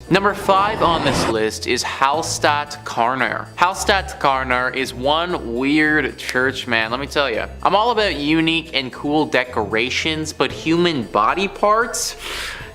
Number 5 on this list is Hallstatt Karner. Hallstatt Karner is one weird church, man, let me tell you. I'm all about unique and cool decorations, but human body parts?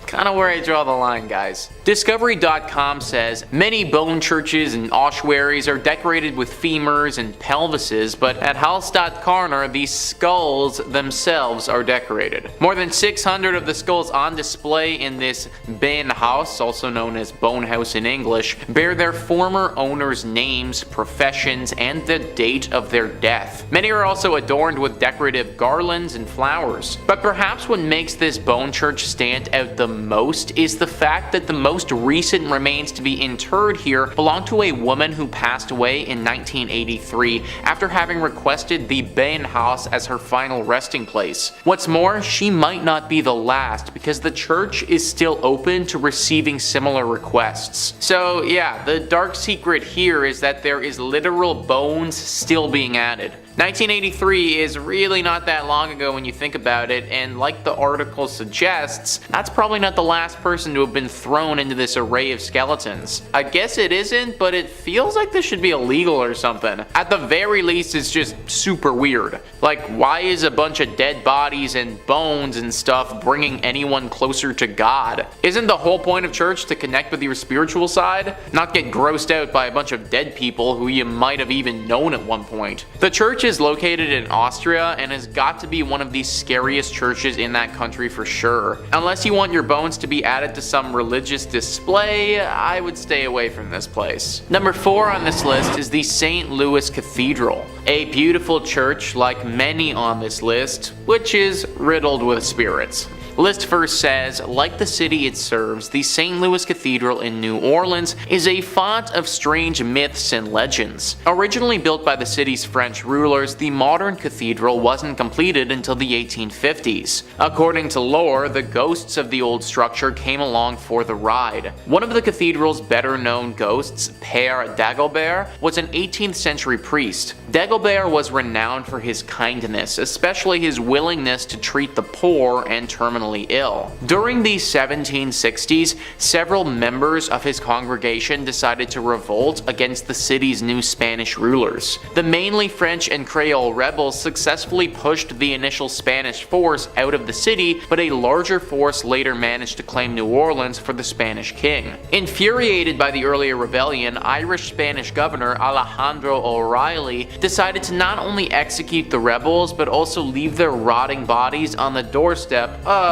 Kinda where I draw the line, guys. Discovery.com says, many bone churches and ossuaries are decorated with femurs and pelvises, but at Hallstatt Karner, these skulls themselves are decorated. More than 600 of the skulls on display in this Benhaus, also known as Bone House in English, bear their former owners' names, professions, and the date of their death. Many are also adorned with decorative garlands and flowers. But perhaps what makes this bone church stand out the most is the fact that the most recent remains to be interred here belong to a woman who passed away in 1983 after having requested the Benhaus as her final resting place. What's more, she might not be the last because the church is still open to receiving similar requests. So yeah, the dark secret here is that there is literal bones still being added. 1983 is really not that long ago when you think about it, and like the article suggests, that's probably not the last person to have been thrown into this array of skeletons. I guess it isn't, but it feels like this should be illegal or something. At the very least, it's just super weird. Like, why is a bunch of dead bodies and bones and stuff bringing anyone closer to God? Isn't the whole point of church to connect with your spiritual side? Not get grossed out by a bunch of dead people who you might have even known at one point. The church is located in Austria and has got to be one of the scariest churches in that country for sure. Unless you want your bones to be added to some religious display, I would stay away from this place. Number 4 on this list is the St. Louis Cathedral, a beautiful church like many on this list, which is riddled with spirits. List first says, like the city it serves, the St. Louis Cathedral in New Orleans is a font of strange myths and legends. Originally built by the city's French rulers, the modern cathedral wasn't completed until the 1850s. According to lore, the ghosts of the old structure came along for the ride. One of the cathedral's better known ghosts, Père Dagobert, was an 18th century priest. Dagobert was renowned for his kindness, especially his willingness to treat the poor and terminally ill. During the 1760s, several members of his congregation decided to revolt against the city's new Spanish rulers. The mainly French and Creole rebels successfully pushed the initial Spanish force out of the city, but a larger force later managed to claim New Orleans for the Spanish king. Infuriated by the earlier rebellion, Irish-Spanish governor Alejandro O'Reilly decided to not only execute the rebels, but also leave their rotting bodies on the doorstep of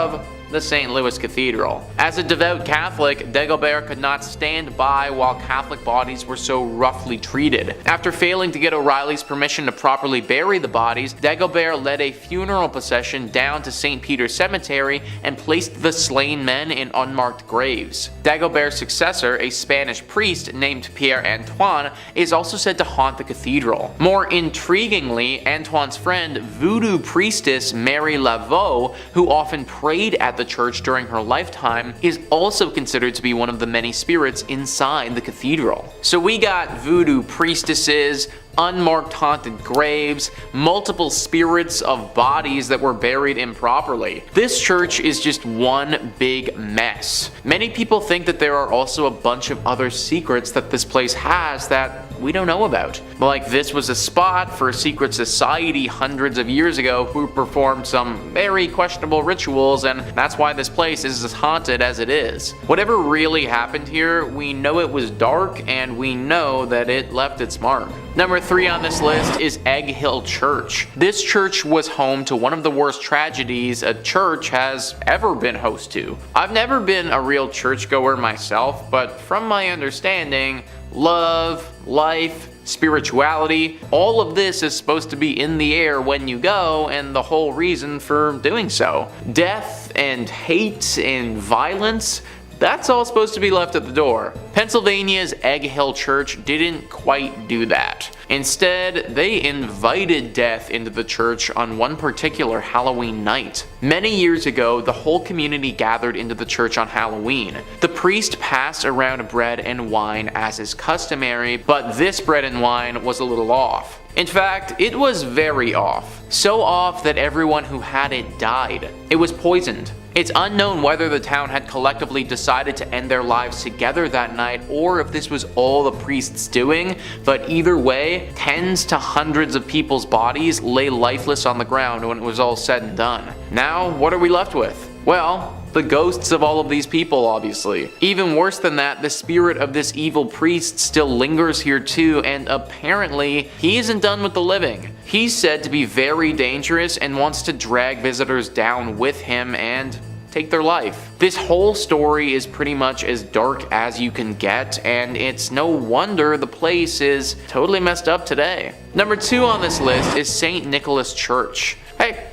the St. Louis Cathedral. As a devout Catholic, Dagobert could not stand by while Catholic bodies were so roughly treated. After failing to get O'Reilly's permission to properly bury the bodies, Dagobert led a funeral procession down to St. Peter's Cemetery and placed the slain men in unmarked graves. Dagobert's successor, a Spanish priest named Pierre Antoine, is also said to haunt the cathedral. More intriguingly, Antoine's friend, voodoo priestess Mary Laveau, who often prayed at the church during her lifetime, is also considered to be one of the many spirits inside the cathedral. So we got voodoo priestesses, unmarked haunted graves, multiple spirits of bodies that were buried improperly. This church is just one big mess. Many people think that there are also a bunch of other secrets that this place has that we don't know about. Like this was a spot for a secret society hundreds of years ago who performed some very questionable rituals, and that's why this place is as haunted as it is. Whatever really happened here, we know it was dark and we know that it left its mark. Number 3 on this list is Egg Hill Church. This church was home to one of the worst tragedies a church has ever been host to. I've never been a real churchgoer myself, but from my understanding, love, life, spirituality, all of this is supposed to be in the air when you go, and the whole reason for doing so. Death and hate and violence, that's all supposed to be left at the door. Pennsylvania's Egg Hill Church didn't quite do that. Instead, they invited death into the church on one particular Halloween night. Many years ago, the whole community gathered into the church on Halloween. The priest passed around bread and wine as is customary, but this bread and wine was a little off. In fact, it was very off. So off that everyone who had it died. It was poisoned. It's unknown whether the town had collectively decided to end their lives together that night or if this was all the priests doing, but either way, tens to hundreds of people's bodies lay lifeless on the ground when it was all said and done. Now, what are we left with? Well, the ghosts of all of these people, obviously. Even worse than that, the spirit of this evil priest still lingers here too, and apparently, he isn't done with the living. He's said to be very dangerous and wants to drag visitors down with him and take their life. This whole story is pretty much as dark as you can get, and it's no wonder the place is totally messed up today. Number 2 on this list is St. Nicholas Church. Hey,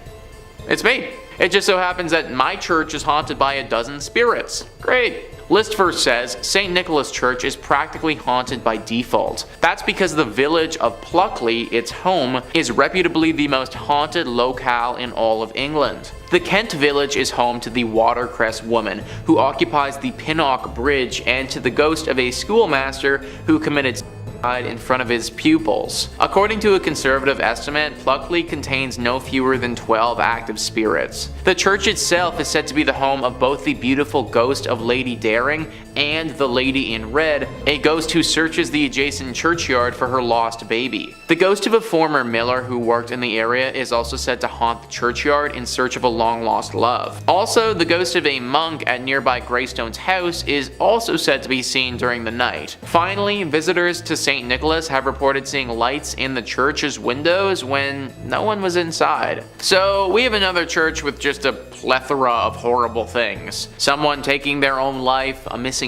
it's me. It just so happens that my church is haunted by a dozen spirits. Great. List first says St. Nicholas Church is practically haunted by default. That's because the village of Pluckley, its home, is reputably the most haunted locale in all of England. The Kent village is home to the Watercress woman, who occupies the Pinnock Bridge, and to the ghost of a schoolmaster who committed in front of his pupils. According to a conservative estimate, Pluckley contains no fewer than 12 active spirits. The church itself is said to be the home of both the beautiful ghost of Lady Daring and the Lady in Red, a ghost who searches the adjacent churchyard for her lost baby. The ghost of a former miller who worked in the area is also said to haunt the churchyard in search of a long-lost love. Also, the ghost of a monk at nearby Greystone's house is also said to be seen during the night. Finally, visitors to St. Nicholas have reported seeing lights in the church's windows when no one was inside. So we have another church with just a plethora of horrible things. Someone taking their own life, a missing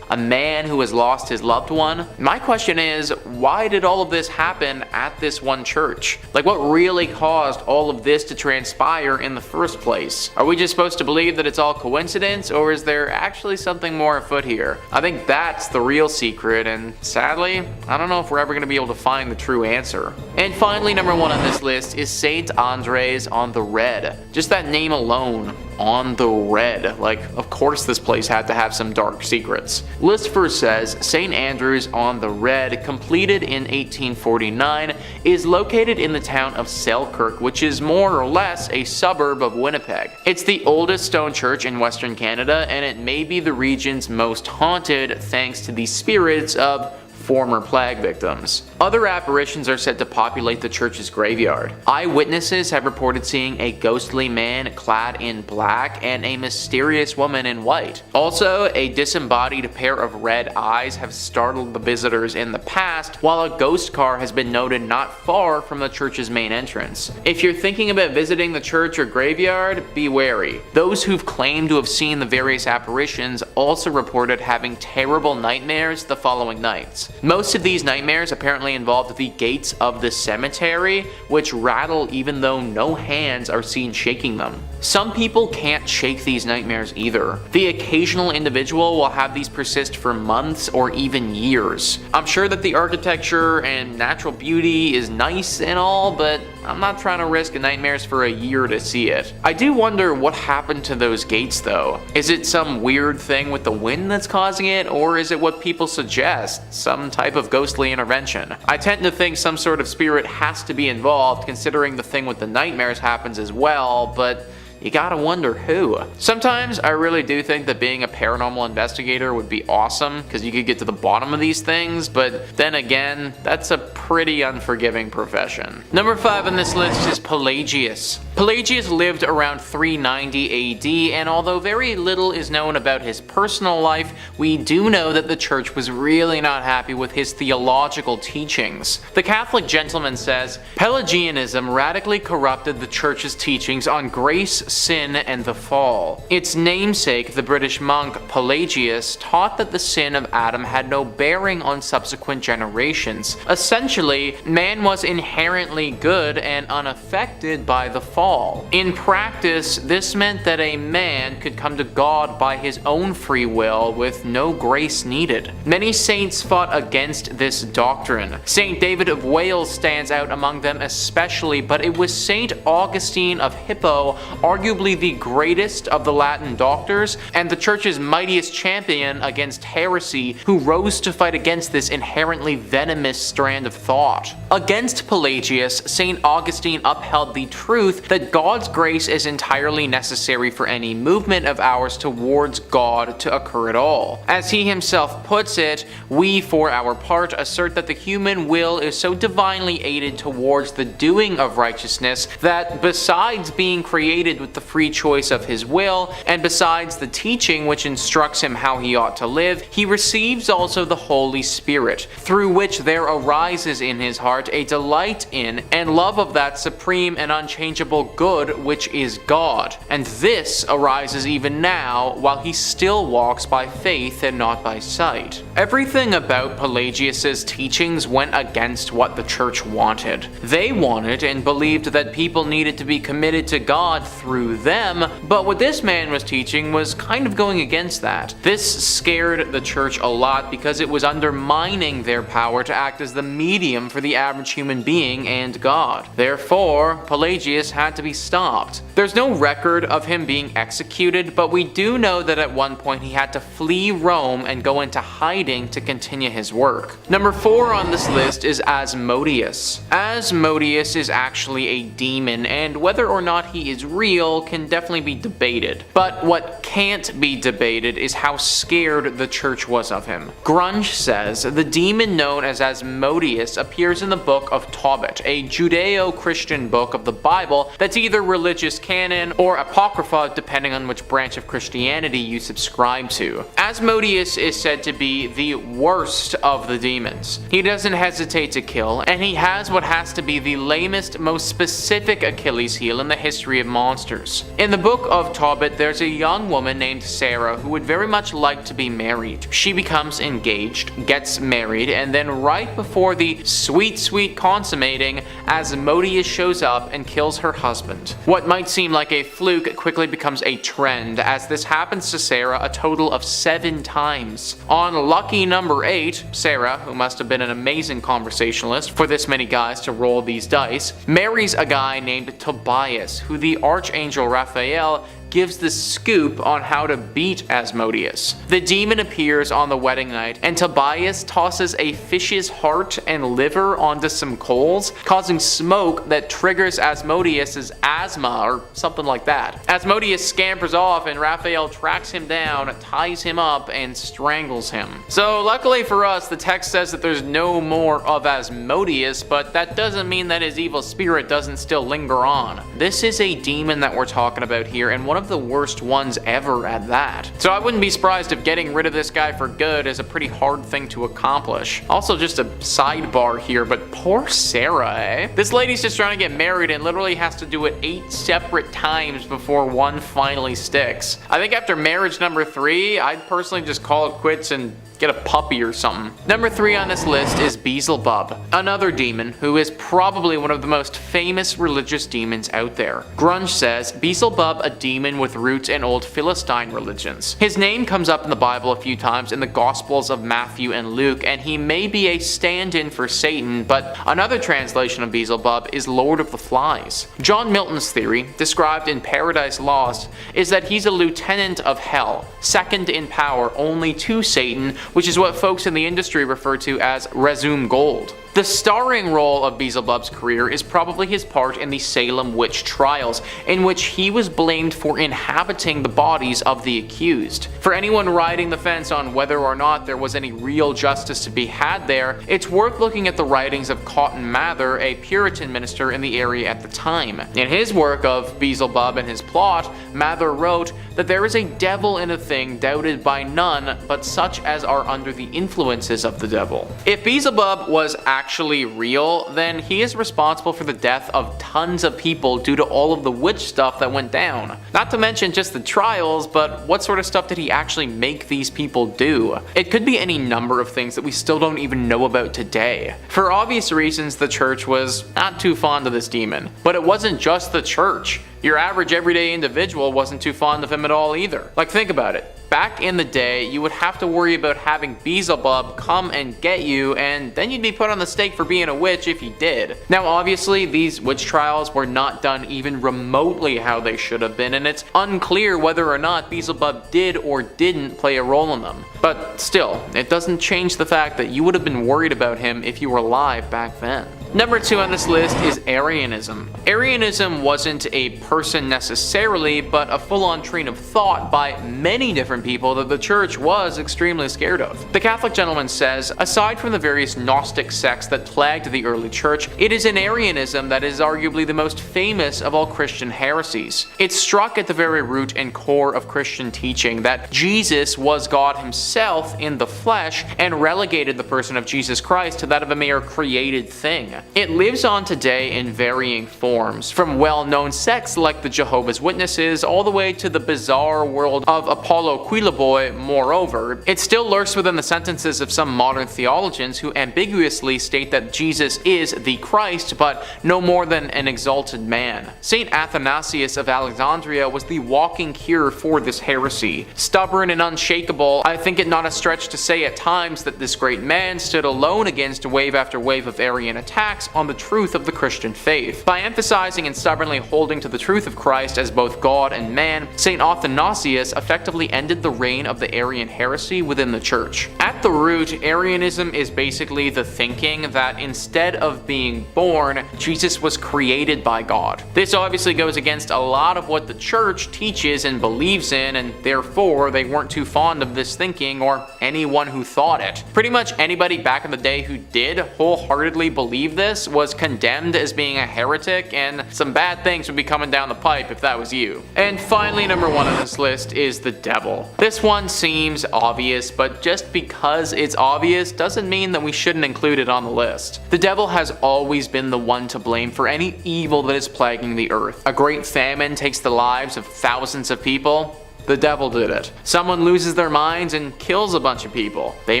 a man who has lost his loved one. My question is, why did all of this happen at this one church? Like, what really caused all of this to transpire in the first place? Are we just supposed to believe that it's all coincidence, or is there actually something more afoot here? I think that's the real secret, and sadly, I don't know if we're ever going to be able to find the true answer. And finally, number 1 on this list is St. Andres on the Red. Just that name alone, on the Red. Like, of course this place had to have some dark secrets. List first says St. Andrews on the Red, completed in 1849, is located in the town of Selkirk, which is more or less a suburb of Winnipeg. It's the oldest stone church in Western Canada, and it may be the region's most haunted thanks to the spirits of former plague victims. Other apparitions are said to populate the church's graveyard. Eyewitnesses have reported seeing a ghostly man clad in black and a mysterious woman in white. Also, a disembodied pair of red eyes have startled the visitors in the past, while a ghost car has been noted not far from the church's main entrance. If you're thinking about visiting the church or graveyard, be wary. Those who've claimed to have seen the various apparitions also reported having terrible nightmares the following nights. Most of these nightmares apparently involved the gates of the cemetery, which rattle even though no hands are seen shaking them. Some people can't shake these nightmares either. The occasional individual will have these persist for months or even years. I'm sure that the architecture and natural beauty is nice and all, but I'm not trying to risk nightmares for a year to see it. I do wonder what happened to those gates though. Is it some weird thing with the wind that's causing it, or is it what people suggest, some type of ghostly intervention? I tend to think some sort of spirit has to be involved, considering the thing with the nightmares happens as well, but you gotta wonder who. Sometimes I really do think that being a paranormal investigator would be awesome, because you could get to the bottom of these things, but then again, that's a pretty unforgiving profession. Number 5 on this list is Pelagius. Pelagius lived around 390 AD, and although very little is known about his personal life, we do know that the church was really not happy with his theological teachings. The Catholic gentleman says, Pelagianism radically corrupted the church's teachings on grace, sin and the fall. Its namesake, the British monk Pelagius, taught that the sin of Adam had no bearing on subsequent generations. Essentially, man was inherently good and unaffected by the fall. In practice, this meant that a man could come to God by his own free will with no grace needed. Many saints fought against this doctrine. Saint David of Wales stands out among them especially, but it was Saint Augustine of Hippo, arguably the greatest of the Latin doctors, and the church's mightiest champion against heresy, who rose to fight against this inherently venomous strand of thought. Against Pelagius, Saint Augustine upheld the truth that God's grace is entirely necessary for any movement of ours towards God to occur at all. As he himself puts it, we, for our part, assert that the human will is so divinely aided towards the doing of righteousness that, besides being created with the free choice of his will, and besides the teaching which instructs him how he ought to live, he receives also the Holy Spirit, through which there arises in his heart a delight in and love of that supreme and unchangeable good which is God. And this arises even now, while he still walks by faith and not by sight. Everything about Pelagius's teachings went against what the church wanted. They wanted and believed that people needed to be committed to God through them, but what this man was teaching was kind of going against that. This scared the church a lot because it was undermining their power to act as the medium for the average human being and God. Therefore, Pelagius had to be stopped. There's no record of him being executed, but we do know that at one point he had to flee Rome and go into hiding to continue his work. Number 4 on this list is Asmodeus. Asmodeus is actually a demon, and whether or not he is real can definitely be debated. But what can't be debated is how scared the church was of him. Grunge says the demon known as Asmodeus appears in the book of Tobit, a Judeo-Christian book of the Bible that's either religious canon or apocrypha depending on which branch of Christianity you subscribe to. Asmodeus is said to be the worst of the demons. He doesn't hesitate to kill, and he has what has to be the lamest, most specific Achilles heel in the history of monsters. In the book of Tobit, there's a young woman named Sarah who would very much like to be married. She becomes engaged, gets married, and then right before the sweet consummating, Asmodeus shows up and kills her husband. What might seem like a fluke quickly becomes a trend, as this happens to Sarah a total of 7 times. On lucky number 8, Sarah, who must have been an amazing conversationalist for this many guys to roll these dice, marries a guy named Tobias, who the Archangel Raphael gives the scoop on how to beat Asmodeus. The demon appears on the wedding night, and Tobias tosses a fish's heart and liver onto some coals, causing smoke that triggers Asmodeus's asthma or something like that. Asmodeus scampers off, and Raphael tracks him down, ties him up, and strangles him. So luckily for us, the text says that there's no more of Asmodeus, but that doesn't mean that his evil spirit doesn't still linger on. This is a demon that we're talking about here, and one of the worst ones ever at that. So I wouldn't be surprised if getting rid of this guy for good is a pretty hard thing to accomplish. Also, just a sidebar here, but poor Sarah, eh? This lady's just trying to get married and literally has to do it 8 separate times before one finally sticks. I think after marriage number 3, I'd personally just call it quits and get a puppy or something. Number 3 on this list is Beelzebub, another demon who is probably one of the most famous religious demons out there. Grunge says Beelzebub, a demon with roots in old Philistine religions. His name comes up in the Bible a few times in the Gospels of Matthew and Luke, and he may be a stand-in for Satan, but another translation of Beelzebub is Lord of the Flies. John Milton's theory, described in Paradise Lost, is that he's a lieutenant of hell, second in power only to Satan, which is what folks in the industry refer to as Resume Gold. The starring role of Beelzebub's career is probably his part in the Salem witch trials, in which he was blamed for inhabiting the bodies of the accused. For anyone riding the fence on whether or not there was any real justice to be had there, it's worth looking at the writings of Cotton Mather, a Puritan minister in the area at the time. In his work of Beelzebub and his plot, Mather wrote that there is a devil in a thing doubted by none but such as are under the influences of the devil. If Beelzebub was actually real, then he is responsible for the death of tons of people due to all of the witch stuff that went down. Not to mention just the trials, but what sort of stuff did he actually make these people do? It could be any number of things that we still don't even know about today. For obvious reasons, the church was not too fond of this demon. But it wasn't just the church. Your average everyday individual wasn't too fond of him at all either. Like, think about it. Back in the day, you would have to worry about having Beelzebub come and get you, and then you'd be put on the stake for being a witch if you did. Now obviously, these witch trials were not done even remotely how they should have been, and it's unclear whether or not Beelzebub did or didn't play a role in them. But still, it doesn't change the fact that you would have been worried about him if you were alive back then. Number 2 on this list is Arianism. Arianism wasn't a person necessarily, but a full-on train of thought by many different people that the church was extremely scared of. The Catholic gentleman says, aside from the various Gnostic sects that plagued the early church, it is in Arianism that is arguably the most famous of all Christian heresies. It struck at the very root and core of Christian teaching that Jesus was God himself in the flesh and relegated the person of Jesus Christ to that of a mere created thing. It lives on today in varying forms, from well-known sects like the Jehovah's Witnesses all the way to the bizarre world of Apollo Quiloboy. Moreover, it still lurks within the sentences of some modern theologians who ambiguously state that Jesus is the Christ, but no more than an exalted man. Saint Athanasius of Alexandria was the walking cure for this heresy. Stubborn and unshakable, I think it not a stretch to say at times that this great man stood alone against wave after wave of Arian attacks on the truth of the Christian faith. By emphasizing and stubbornly holding to the truth of Christ as both God and man, St. Athanasius effectively ended the reign of the Arian heresy within the church. At the root, Arianism is basically the thinking that instead of being born, Jesus was created by God. This obviously goes against a lot of what the church teaches and believes in, and therefore they weren't too fond of this thinking or anyone who thought it. Pretty much anybody back in the day who did wholeheartedly believe this was condemned as being a heretic, and some bad things would be coming down the pipe if that was you. And finally, number 1 on this list is the devil. This one seems obvious, but just because it's obvious doesn't mean that we shouldn't include it on the list. The devil has always been the one to blame for any evil that is plaguing the earth. A great famine takes the lives of thousands of people. The devil did it. Someone loses their minds and kills a bunch of people. They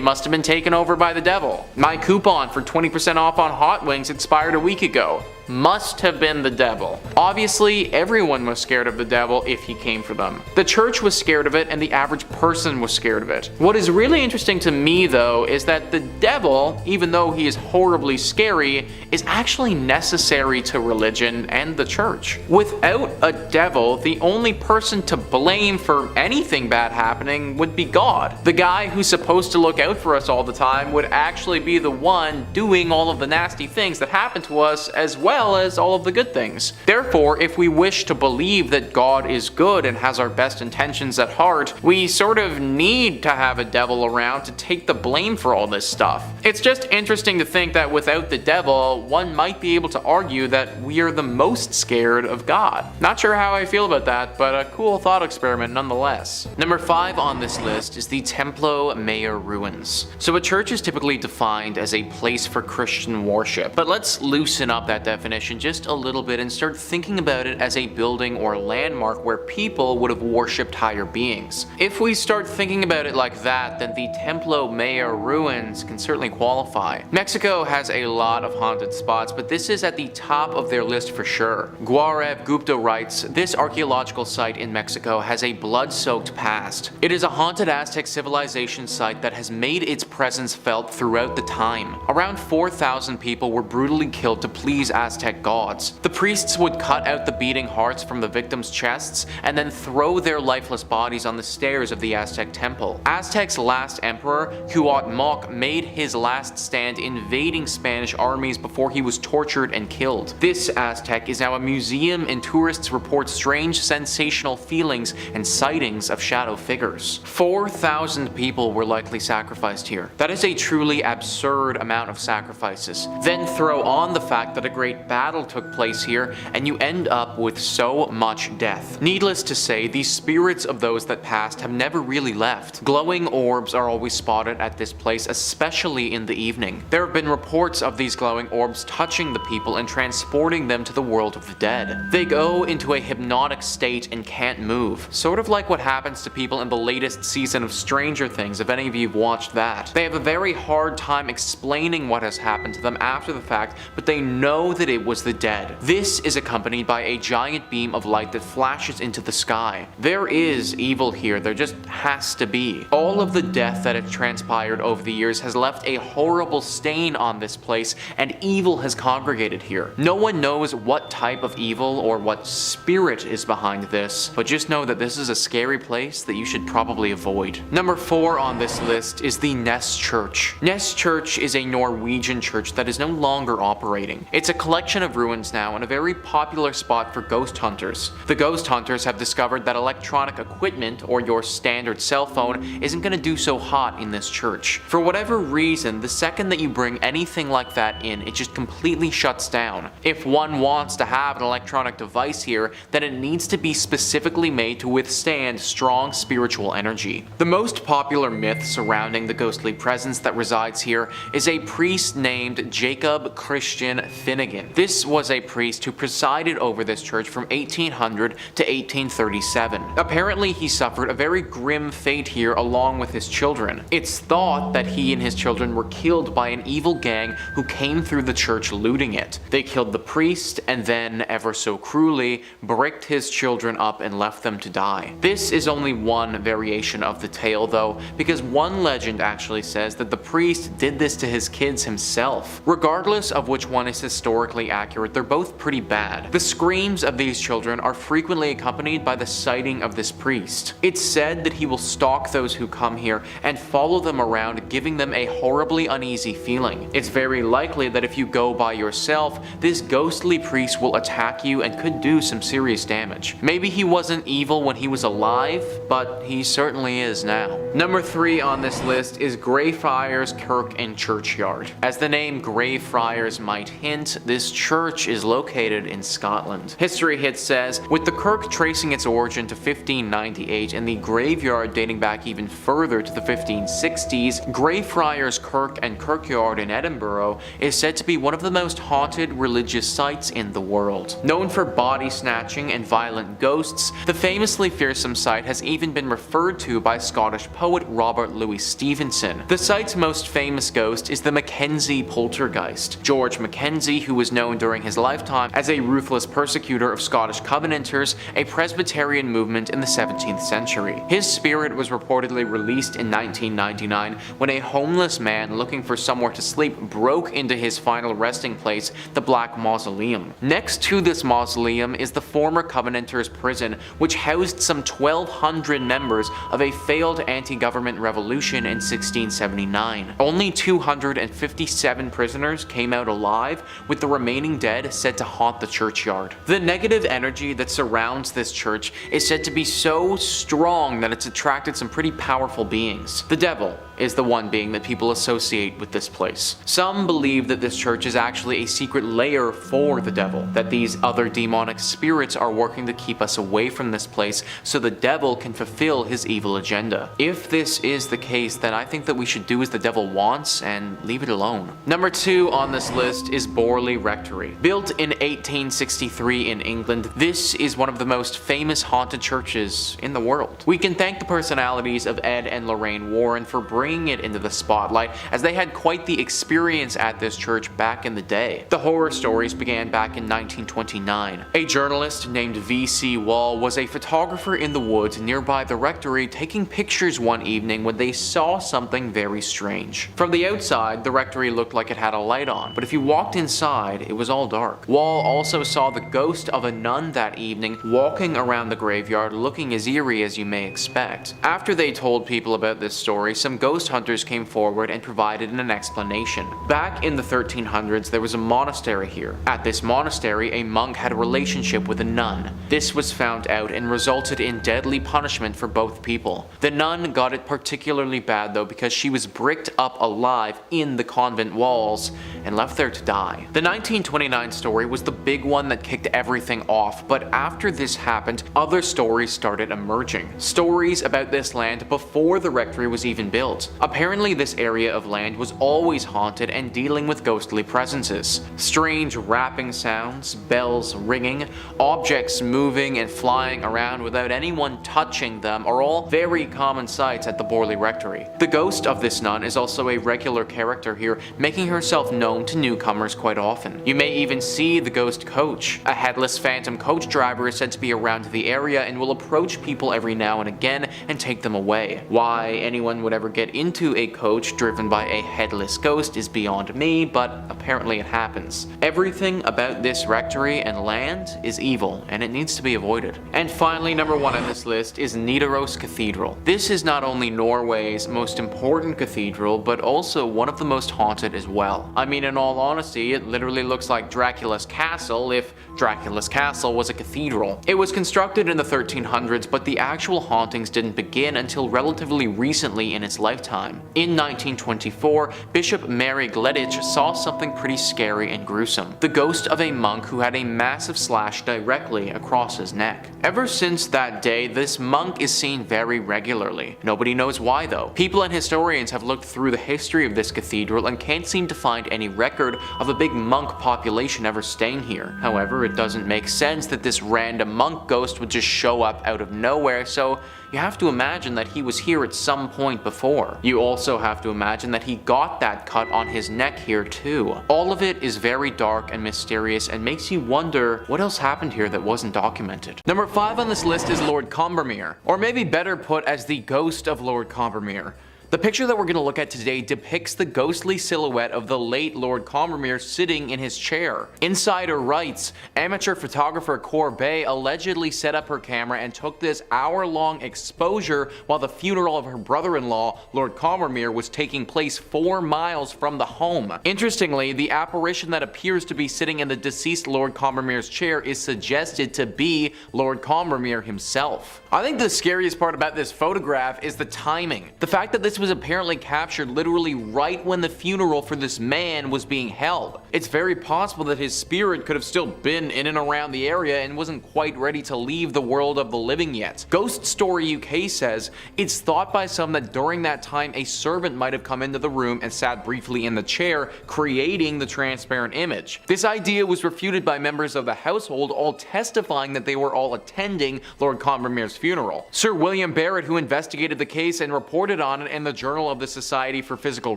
must have been taken over by the devil. My coupon for 20% off on Hot Wings expired a week ago. Must have been the devil. Obviously, everyone was scared of the devil if he came for them. The church was scared of it, and the average person was scared of it. What is really interesting to me, though, is that the devil, even though he is horribly scary, is actually necessary to religion and the church. Without a devil, the only person to blame for anything bad happening would be God. The guy who's supposed to look out for us all the time would actually be the one doing all of the nasty things that happen to us, as well as all of the good things. Therefore, if we wish to believe that God is good and has our best intentions at heart, we sort of need to have a devil around to take the blame for all this stuff. It's just interesting to think that without the devil, one might be able to argue that we are the most scared of God. Not sure how I feel about that, but a cool thought experiment nonetheless. Number 5 on this list is the Templo Mayor ruins. So a church is typically defined as a place for Christian worship, but let's loosen up that definition just a little bit and start thinking about it as a building or landmark where people would have worshipped higher beings. If we start thinking about it like that, then the Templo Mayor ruins can certainly qualify. Mexico has a lot of haunted spots, but this is at the top of their list for sure. Gaurav Gupta writes, this archaeological site in Mexico has a blood-soaked past. It is a haunted Aztec civilization site that has made its presence felt throughout the time. Around 4,000 people were brutally killed to please Aztec gods. The priests would cut out the beating hearts from the victims' chests and then throw their lifeless bodies on the stairs of the Aztec temple. Aztec's last emperor, Cuauhtémoc, made his last stand invading Spanish armies before he was tortured and killed. This Aztec is now a museum, and tourists report strange sensational feelings and sightings of shadow figures. 4,000 people were likely sacrificed here. That is a truly absurd amount of sacrifices. Then throw on the fact that a great great battle took place here, and you end up with so much death. Needless to say, these spirits of those that passed have never really left. Glowing orbs are always spotted at this place, especially in the evening. There have been reports of these glowing orbs touching the people and transporting them to the world of the dead. They go into a hypnotic state and can't move, sort of like what happens to people in the latest season of Stranger Things, if any of you have watched that. They have a very hard time explaining what has happened to them after the fact, but they know that it was the dead. This is accompanied by a giant beam of light that flashes into the sky. There is evil here, there just has to be. All of the death that has transpired over the years has left a horrible stain on this place, and evil has congregated here. No one knows what type of evil or what spirit is behind this, but just know that this is a scary place that you should probably avoid. Number 4 on this list is the Ness Church. Ness Church is a Norwegian church that is no longer operating. It's a collection of ruins now and a very popular spot for ghost hunters. The ghost hunters have discovered that electronic equipment, or your standard cell phone, isn't going to do so hot in this church. For whatever reason, the second that you bring anything like that in, it just completely shuts down. If one wants to have an electronic device here, then it needs to be specifically made to withstand strong spiritual energy. The most popular myth surrounding the ghostly presence that resides here is a priest named Jacob Christian Finnegan. This was a priest who presided over this church from 1800 to 1837. Apparently, he suffered a very grim fate here along with his children. It's thought that he and his children were killed by an evil gang who came through the church looting it. They killed the priest and then, ever so cruelly, bricked his children up and left them to die. This is only one variation of the tale though, because one legend actually says that the priest did this to his kids himself. Regardless of which one is historically accurate, they're both pretty bad. The screams of these children are frequently accompanied by the sighting of this priest. It's said that he will stalk those who come here and follow them around, giving them a horribly uneasy feeling. It's very likely that if you go by yourself, this ghostly priest will attack you and could do some serious damage. Maybe he wasn't evil when he was alive, but he certainly is now. Number 3 on this list is Greyfriars Kirk and Churchyard. As the name Greyfriars might hint, this church is located in Scotland. History Hit says, with the kirk tracing its origin to 1598 and the graveyard dating back even further to the 1560s, Greyfriars Kirk and Kirkyard in Edinburgh is said to be one of the most haunted religious sites in the world. Known for body snatching and violent ghosts, the famously fearsome site has even been referred to by Scottish poet Robert Louis Stevenson. The site's most famous ghost is the Mackenzie poltergeist. George Mackenzie, who was known during his lifetime as a ruthless persecutor of Scottish Covenanters, a Presbyterian movement in the 17th century. His spirit was reportedly released in 1999 when a homeless man looking for somewhere to sleep broke into his final resting place, the Black Mausoleum. Next to this mausoleum is the former Covenanters prison, which housed some 1,200 members of a failed anti-government revolution in 1679. Only 257 prisoners came out alive, with the remaining dead said to haunt the churchyard. The negative energy that surrounds this church is said to be so strong that it's attracted some pretty powerful beings. The devil is the one being that people associate with this place. Some believe that this church is actually a secret lair for the devil, that these other demonic spirits are working to keep us away from this place so the devil can fulfill his evil agenda. If this is the case, then I think that we should do as the devil wants and leave it alone. Number 2 on this list is Borley Rectory. Built in 1863 in England, this is one of the most famous haunted churches in the world. We can thank the personalities of Ed and Lorraine Warren for bringing it into the spotlight, as they had quite the experience at this church back in the day. The horror stories began back in 1929. A journalist named V.C. Wall was a photographer in the woods nearby the rectory, taking pictures one evening when they saw something very strange. From the outside, the rectory looked like it had a light on, but if you walked inside, it was all dark. Wall also saw the ghost of a nun that evening walking around the graveyard, looking as eerie as you may expect. After they told people about this story, some ghost ghost hunters came forward and provided an explanation. Back in the 1300s, there was a monastery here. At this monastery, a monk had a relationship with a nun. This was found out and resulted in deadly punishment for both people. The nun got it particularly bad though because she was bricked up alive in the convent walls and left there to die. The 1929 story was the big one that kicked everything off, but after this happened, other stories started emerging. Stories about this land before the rectory was even built. Apparently this area of land was always haunted and dealing with ghostly presences. Strange rapping sounds, bells ringing, objects moving and flying around without anyone touching them are all very common sights at the Borley Rectory. The ghost of this nun is also a regular character here, making herself known to newcomers quite often. You may even see the ghost coach. A headless phantom coach driver is said to be around the area and will approach people every now and again and take them away. Why anyone would ever get into a coach driven by a headless ghost is beyond me, but apparently it happens. Everything about this rectory and land is evil, and it needs to be avoided. And finally, number 1 on this list is Nidaros Cathedral. This is not only Norway's most important cathedral, but also one of the most haunted as well. I mean, in all honesty, it literally looks like Dracula's castle if Dracula's castle was a cathedral. It was constructed in the 1300s, but the actual hauntings didn't begin until relatively recently in its lifetime. In 1924, Bishop Mary Gleditch saw something pretty scary and gruesome. The ghost of a monk who had a massive slash directly across his neck. Ever since that day, this monk is seen very regularly. Nobody knows why though. People and historians have looked through the history of this cathedral and can't seem to find any record of a big monk population ever staying here. However, it doesn't make sense that this random monk ghost would just show up out of nowhere, so you have to imagine that he was here at some point before. You also have to imagine that he got that cut on his neck here too. All of it is very dark and mysterious and makes you wonder what else happened here that wasn't documented. Number 5 on this list is Lord Combermere, or maybe better put as the ghost of Lord Combermere. The picture that we're going to look at today depicts the ghostly silhouette of the late Lord Combermere sitting in his chair. Insider writes, amateur photographer Corbet allegedly set up her camera and took this hour-long exposure while the funeral of her brother-in-law, Lord Combermere, was taking place 4 miles from the home. Interestingly, the apparition that appears to be sitting in the deceased Lord Combermere's chair is suggested to be Lord Combermere himself. I think the scariest part about this photograph is the timing. The fact that this was apparently captured literally right when the funeral for this man was being held. It's very possible that his spirit could have still been in and around the area and wasn't quite ready to leave the world of the living yet. Ghost Story UK says, it's thought by some that during that time a servant might have come into the room and sat briefly in the chair, creating the transparent image. This idea was refuted by members of the household, all testifying that they were all attending Lord Combermere's funeral. Sir William Barrett, who investigated the case and reported on it in the Journal of the Society for Physical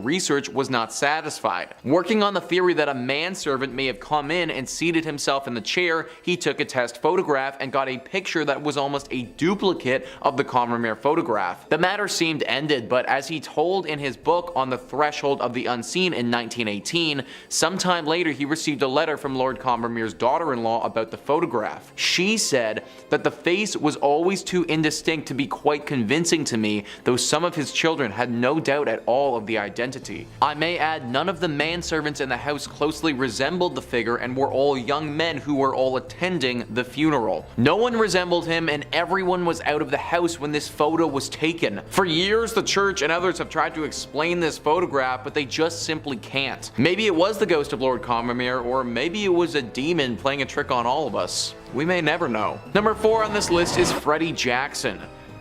Research, was not satisfied. Working on the theory that a manservant may have come in and seated himself in the chair, he took a test photograph and got a picture that was almost a duplicate of the Combermere photograph. The matter seemed ended, but as he told in his book On the Threshold of the Unseen in 1918, sometime later he received a letter from Lord Combermere's daughter-in-law about the photograph. She said that the face was always too indistinct to be quite convincing to me, though some of his children had no doubt at all of the identity. I may add, none of the manservants in the house closely resembled the figure and were all young men who were all attending the funeral. No one resembled him and everyone was out of the house when this photo was taken. For years the church and others have tried to explain this photograph, but they just simply can't. Maybe it was the ghost of Lord Combermere, or maybe it was a demon playing a trick on all of us. We may never know. Number 4 on this list is Freddie Jackson.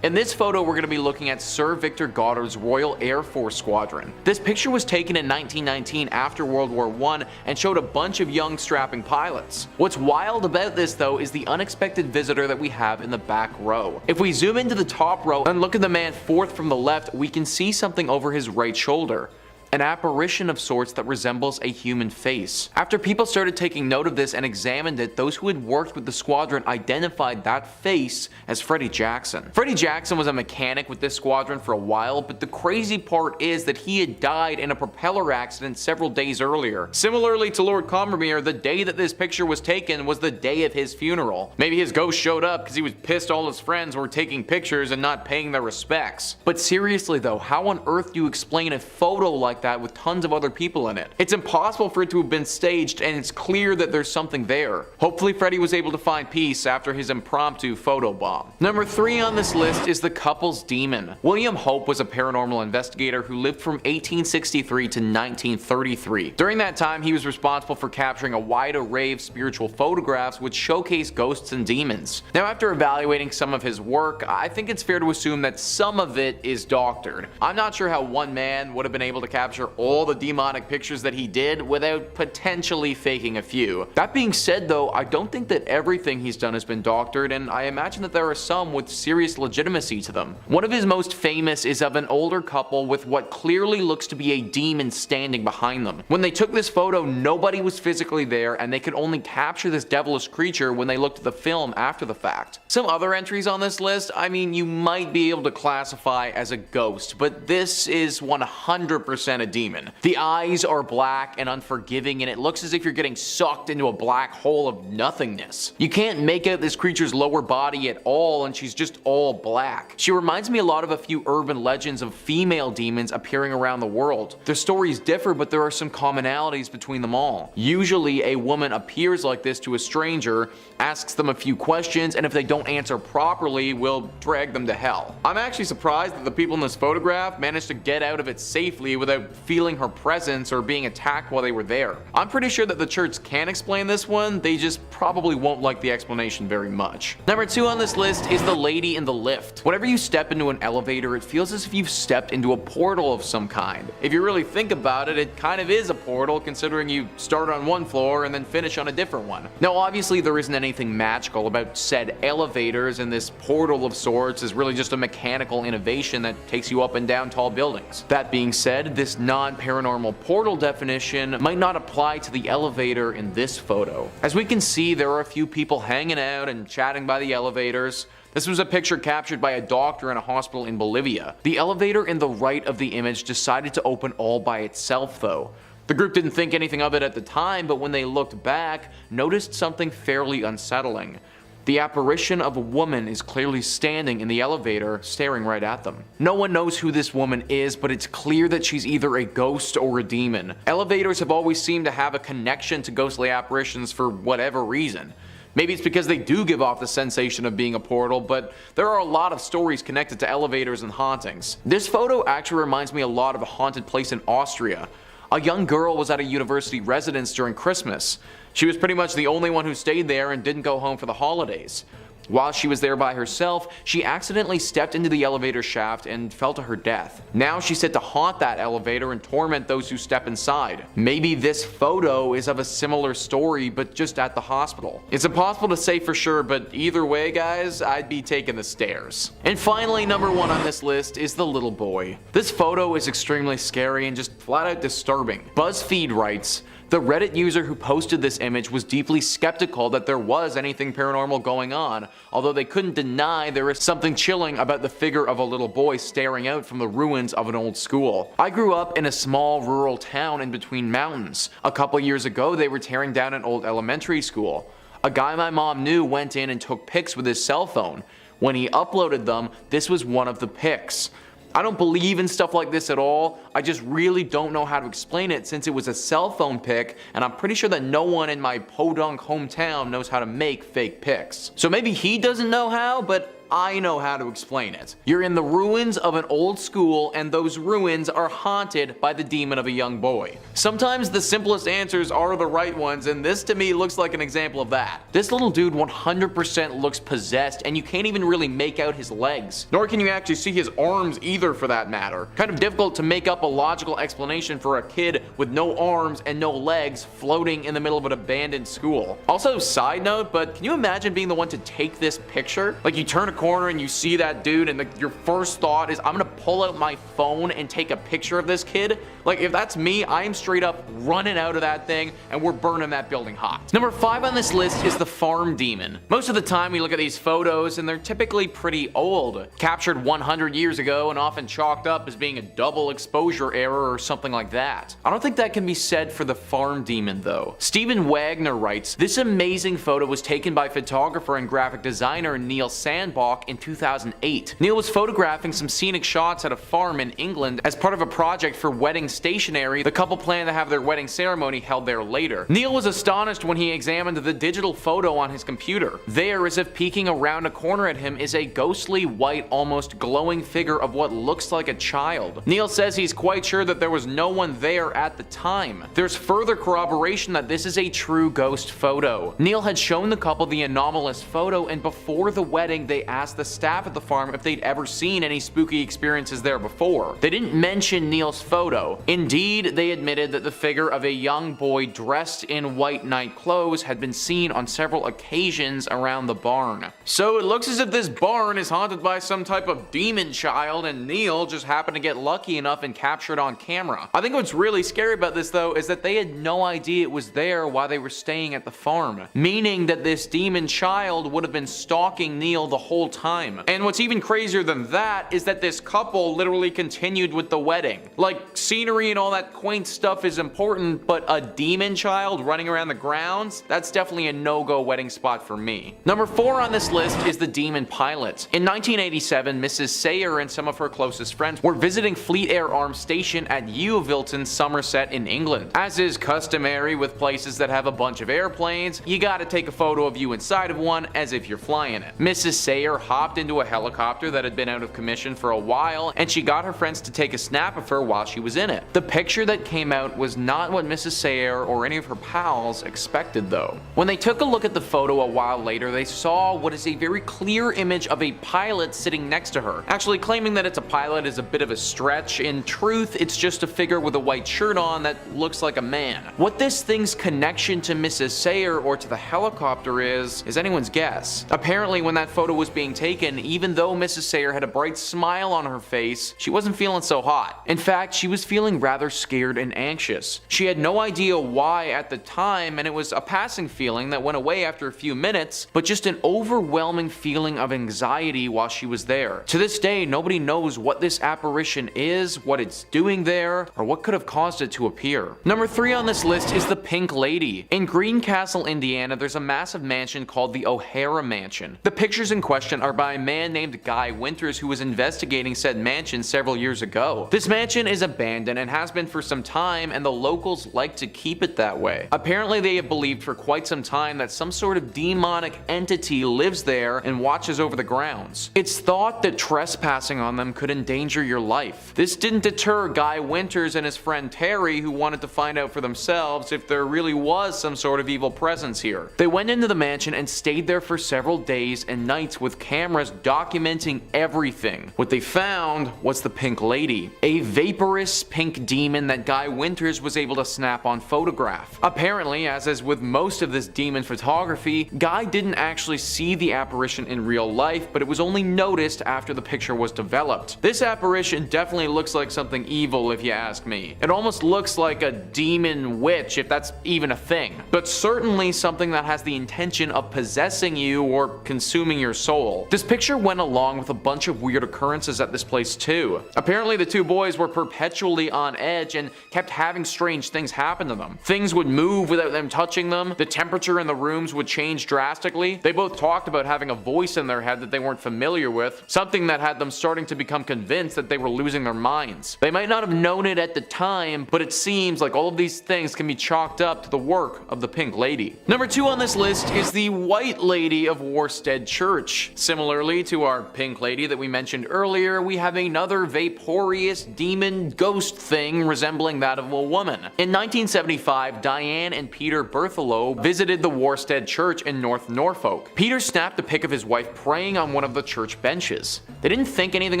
In this photo, we're going to be looking at Sir Victor Goddard's Royal Air Force Squadron. This picture was taken in 1919 after World War I and showed a bunch of young strapping pilots. What's wild about this though is the unexpected visitor that we have in the back row. If we zoom into the top row and look at the man 4th from the left, we can see something over his right shoulder. an apparition of sorts that resembles a human face. After people started taking note of this and examined it, those who had worked with the squadron identified that face as Freddie Jackson. Freddie Jackson was a mechanic with this squadron for a while, but the crazy part is that he had died in a propeller accident several days earlier. Similarly to Lord Combermere, the day that this picture was taken was the day of his funeral. Maybe his ghost showed up because he was pissed all his friends were taking pictures and not paying their respects. But seriously though, how on earth do you explain a photo like that with tons of other people in it? It's impossible for it to have been staged, and it's clear that there's something there. Hopefully Freddie was able to find peace after his impromptu photo bomb. Number 3 on this list is the couple's demon. William Hope was a paranormal investigator who lived from 1863 to 1933. During that time, he was responsible for capturing a wide array of spiritual photographs which showcase ghosts and demons. Now, after evaluating some of his work, I think it's fair to assume that some of it is doctored. I'm not sure how one man would have been able to capture all the demonic pictures that he did without potentially faking a few. That being said though, I don't think that everything he's done has been doctored, and I imagine that there are some with serious legitimacy to them. One of his most famous is of an older couple with what clearly looks to be a demon standing behind them. When they took this photo, nobody was physically there, and they could only capture this devilish creature when they looked at the film after the fact. Some other entries on this list, I mean, you might be able to classify as a ghost, but this is 100% a demon. The eyes are black and unforgiving, and it looks as if you're getting sucked into a black hole of nothingness. You can't make out this creature's lower body at all, and she's just all black. She reminds me a lot of a few urban legends of female demons appearing around the world. Their stories differ, but there are some commonalities between them all. Usually a woman appears like this to a stranger, asks them a few questions, and if they don't answer properly, will drag them to hell. I'm actually surprised that the people in this photograph managed to get out of it safely without feeling her presence or being attacked while they were there. I'm pretty sure that the church can explain this one, they just probably won't like the explanation very much. Number 2 on this list is the lady in the lift. Whenever you step into an elevator, it feels as if you've stepped into a portal of some kind. If you really think about it, it kind of is a portal, considering you start on one floor and then finish on a different one. Now obviously there isn't anything magical about said elevators, and this portal of sorts is really just a mechanical innovation that takes you up and down tall buildings. That being said, this non-paranormal portal definition might not apply to the elevator in this photo. As we can see, there are a few people hanging out and chatting by the elevators. This was a picture captured by a doctor in a hospital in Bolivia. The elevator in the right of the image decided to open all by itself though. The group didn't think anything of it at the time, but when they looked back, noticed something fairly unsettling. The apparition of a woman is clearly standing in the elevator, staring right at them. No one knows who this woman is, but it's clear that she's either a ghost or a demon. Elevators have always seemed to have a connection to ghostly apparitions for whatever reason. Maybe it's because they do give off the sensation of being a portal, but there are a lot of stories connected to elevators and hauntings. This photo actually reminds me a lot of a haunted place in Austria. A young girl was at a university residence during Christmas. She was pretty much the only one who stayed there and didn't go home for the holidays. While she was there by herself, she accidentally stepped into the elevator shaft and fell to her death. Now she's set to haunt that elevator and torment those who step inside. Maybe this photo is of a similar story, but just at the hospital. It's impossible to say for sure, but either way guys, I'd be taking the stairs. And finally, number 1 on this list is the little boy. This photo is extremely scary and just flat out disturbing. BuzzFeed writes, the Reddit user who posted this image was deeply skeptical that there was anything paranormal going on, although they couldn't deny there is something chilling about the figure of a little boy staring out from the ruins of an old school. I grew up in a small rural town in between mountains. A couple years ago, they were tearing down an old elementary school. A guy my mom knew went in and took pics with his cell phone. When he uploaded them, this was one of the pics. I don't believe in stuff like this at all. I just really don't know how to explain it since it was a cell phone pic, and I'm pretty sure that no one in my podunk hometown knows how to make fake pics. So maybe he doesn't know how, but I know how to explain it. You're in the ruins of an old school, and those ruins are haunted by the demon of a young boy. Sometimes the simplest answers are the right ones, and this to me looks like an example of that. This little dude 100% looks possessed, and you can't even really make out his legs. Nor can you actually see his arms either for that matter. Kind of difficult to make up a logical explanation for a kid with no arms and no legs floating in the middle of an abandoned school. Also, side note, but can you imagine being the one to take this picture? Like, you turn a corner and you see that dude and your first thought is, I'm gonna pull out my phone and take a picture of this kid. Like, if that's me, I am straight up running out of that thing and we're burning that building hot. Number 5 on this list is the farm demon. Most of the time we look at these photos and they're typically pretty old, captured 100 years ago and often chalked up as being a double exposure error or something like that. I don't think that can be said for the farm demon though. Stephen Wagner writes, this amazing photo was taken by photographer and graphic designer Neil Sandbach in 2008. Neil was photographing some scenic shots at a farm in England as part of a project for wedding stationery. The couple planned to have their wedding ceremony held there later. Neil was astonished when he examined the digital photo on his computer. There, as if peeking around a corner at him, is a ghostly white, almost glowing figure of what looks like a child. Neil says he's quite sure that there was no one there at the time. There's further corroboration that this is a true ghost photo. Neil had shown the couple the anomalous photo, and before the wedding they asked the staff at the farm if they'd ever seen any spooky experiences there before. They didn't mention Neil's photo. Indeed, they admitted that the figure of a young boy dressed in white night clothes had been seen on several occasions around the barn. So it looks as if this barn is haunted by some type of demon child, and Neil just happened to get lucky enough and capture it on camera. I think what's really scary about this though is that they had no idea it was there while they were staying at the farm, meaning that this demon child would have been stalking Neil the whole time. And what's even crazier than that is that this couple literally continued with the wedding. Like, scenery and all that quaint stuff is important, but a demon child running around the grounds? That's definitely a no-go wedding spot for me. Number 4 on this list is the demon pilot. In 1987, Mrs. Sayer and some of her closest friends were visiting Fleet Air Arms Station at Yeovilton, Somerset in England. As is customary with places that have a bunch of airplanes, you gotta take a photo of you inside of one as if you're flying it. Mrs. Sayer hopped into a helicopter that had been out of commission for a while, and she got her friends to take a snap of her while she was in it. The picture that came out was not what Mrs. Sayer or any of her pals expected though. When they took a look at the photo a while later, they saw what is a very clear image of a pilot sitting next to her. Actually, claiming that it's a pilot is a bit of a stretch. In truth, it's just a figure with a white shirt on that looks like a man. What this thing's connection to Mrs. Sayer or to the helicopter is anyone's guess. Apparently, when that photo was being taken, even though Mrs. Sayer had a bright smile on her face, she wasn't feeling so hot. In fact, she was feeling rather scared and anxious. She had no idea why at the time, and it was a passing feeling that went away after a few minutes, but just an overwhelming feeling of anxiety while she was there. To this day, nobody knows what this apparition is, what it's doing there, or what could have caused it to appear. Number 3 on this list is the Pink Lady. In Greencastle, Indiana, there's a massive mansion called the O'Hara Mansion. The pictures in question are by a man named Guy Winters, who was investigating said mansion several years ago. This mansion is abandoned and has been for some time, and the locals like to keep it that way. Apparently, they have believed for quite some time that some sort of demonic entity lives there and watches over the grounds. It's thought that trespassing on them could endanger your life. This didn't deter Guy Winters and his friend Terry, who wanted to find out for themselves if there really was some sort of evil presence here. They went into the mansion and stayed there for several days and nights with cameras documenting everything. What they found was the Pink Lady, a vaporous pink demon that Guy Winters was able to snap on photograph. Apparently, as is with most of this demon photography, Guy didn't actually see the apparition in real life, but it was only noticed after the picture was developed. This apparition definitely looks like something evil if you ask me. It almost looks like a demon witch, if that's even a thing, but certainly something that has the intention of possessing you or consuming your soul. This picture went along with a bunch of weird occurrences at this place too. Apparently the two boys were perpetually on edge and kept having strange things happen to them. Things would move without them touching them, the temperature in the rooms would change drastically. They both talked about having a voice in their head that they weren't familiar with, something that had them starting to become convinced that they were losing their minds. They might not have known it at the time, but it seems like all of these things can be chalked up to the work of the Pink Lady. Number 2 on this list is the White Lady of Worstead Church. Similarly to our Pink Lady that we mentioned earlier, we have another vaporous demon ghost thing resembling that of a woman. In 1975, Diane and Peter Berthelow visited the Worstead Church in North Norfolk. Peter snapped a pic of his wife praying on one of the church benches. They didn't think anything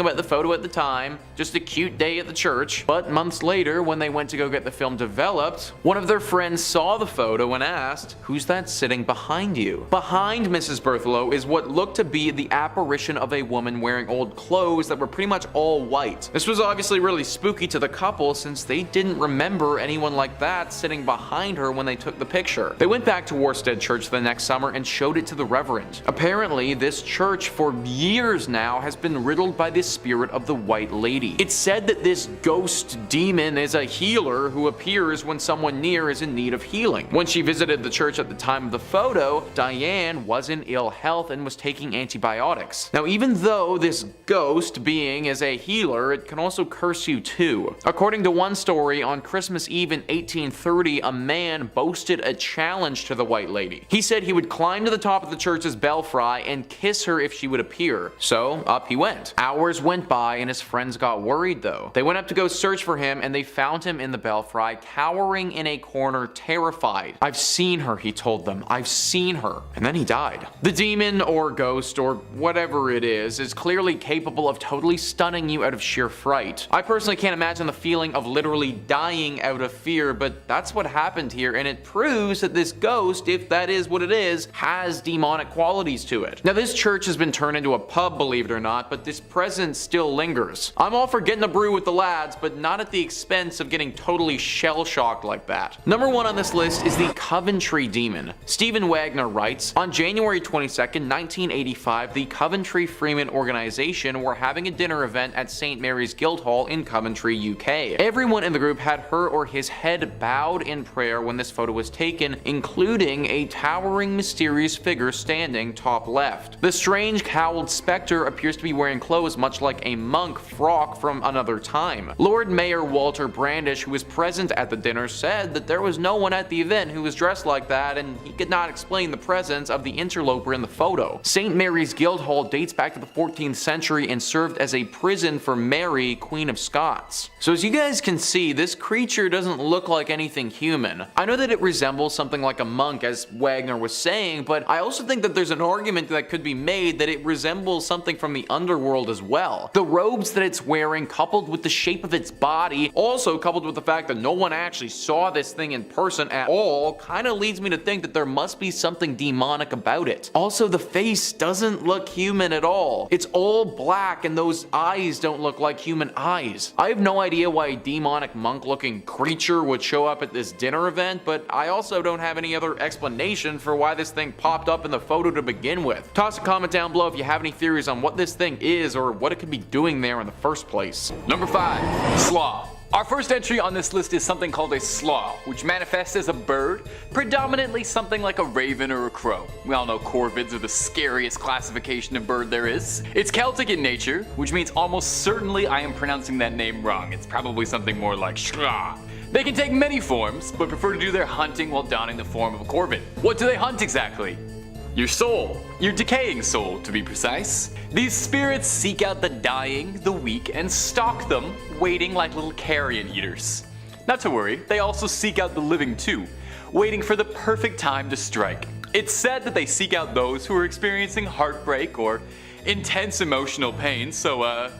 about the photo at the time, just a cute day at the church, but months later when they went to go get the film developed, one of their friends saw the photo and asked, "Who's that sitting behind you?" Behind Mrs. Berthelow is what looked to be see the apparition of a woman wearing old clothes that were pretty much all white. This was obviously really spooky to the couple since they didn't remember anyone like that sitting behind her when they took the picture. They went back to Hallstatt Church the next summer and showed it to the reverend. Apparently, this church for years now has been riddled by the spirit of the White Lady. It's said that this ghost demon is a healer who appears when someone near is in need of healing. When she visited the church at the time of the photo, Diane was in ill health and was taking antibiotics. Now, even though this ghost being is a healer, it can also curse you too. According to one story, on Christmas Eve in 1830, a man boasted a challenge to the White Lady. He said he would climb to the top of the church's belfry and kiss her if she would appear. So up he went. Hours went by and his friends got worried though. They went up to go search for him and they found him in the belfry, cowering in a corner, terrified. "I've seen her," he told them. "I've seen her." And then he died. The demon or ghost or whatever it is clearly capable of totally stunning you out of sheer fright. I personally can't imagine the feeling of literally dying out of fear, but that's what happened here, and it proves that this ghost, if that is what it is, has demonic qualities to it. Now, this church has been turned into a pub, believe it or not, but this presence still lingers. I'm all for getting a brew with the lads, but not at the expense of getting totally shell-shocked like that. Number 1 on this list is the Coventry Demon. Stephen Wagner writes, on January 22nd, 1985, the Coventry Freeman organization were having a dinner event at St. Mary's Guildhall in Coventry, UK. Everyone in the group had her or his head bowed in prayer when this photo was taken, including a towering mysterious figure standing top left. The strange cowled specter appears to be wearing clothes much like a monk frock from another time. Lord Mayor Walter Brandish, who was present at the dinner, said that there was no one at the event who was dressed like that, and he could not explain the presence of the interloper in the photo. St. Mary's Guildhall dates back to the 14th century and served as a prison for Mary, Queen of Scots. So as you guys can see, this creature doesn't look like anything human. I know that it resembles something like a monk, as Wagner was saying, but I also think that there's an argument that could be made that it resembles something from the underworld as well. The robes that it's wearing, coupled with the shape of its body, also coupled with the fact that no one actually saw this thing in person at all, kind of leads me to think that there must be something demonic about it. Also, the face doesn't look human at all. It's all black and those eyes don't look like human eyes. I have no idea why a demonic monk-looking creature would show up at this dinner event, but I also don't have any other explanation for why this thing popped up in the photo to begin with. Toss a comment down below if you have any theories on what this thing is or what it could be doing there in the first place. Number 5. Sloth. Our first entry on this list is something called a sloth, which manifests as a bird, predominantly something like a raven or a crow. We all know corvids are the scariest classification of bird there is. It's Celtic in nature, which means almost certainly I am pronouncing that name wrong. It's probably something more like shra. They can take many forms, but prefer to do their hunting while donning the form of a corvid. What do they hunt exactly? Your soul. Your decaying soul, to be precise. These spirits seek out the dying, the weak, and stalk them, waiting like little carrion eaters. Not to worry, they also seek out the living too, waiting for the perfect time to strike. It's said that they seek out those who are experiencing heartbreak or intense emotional pain, so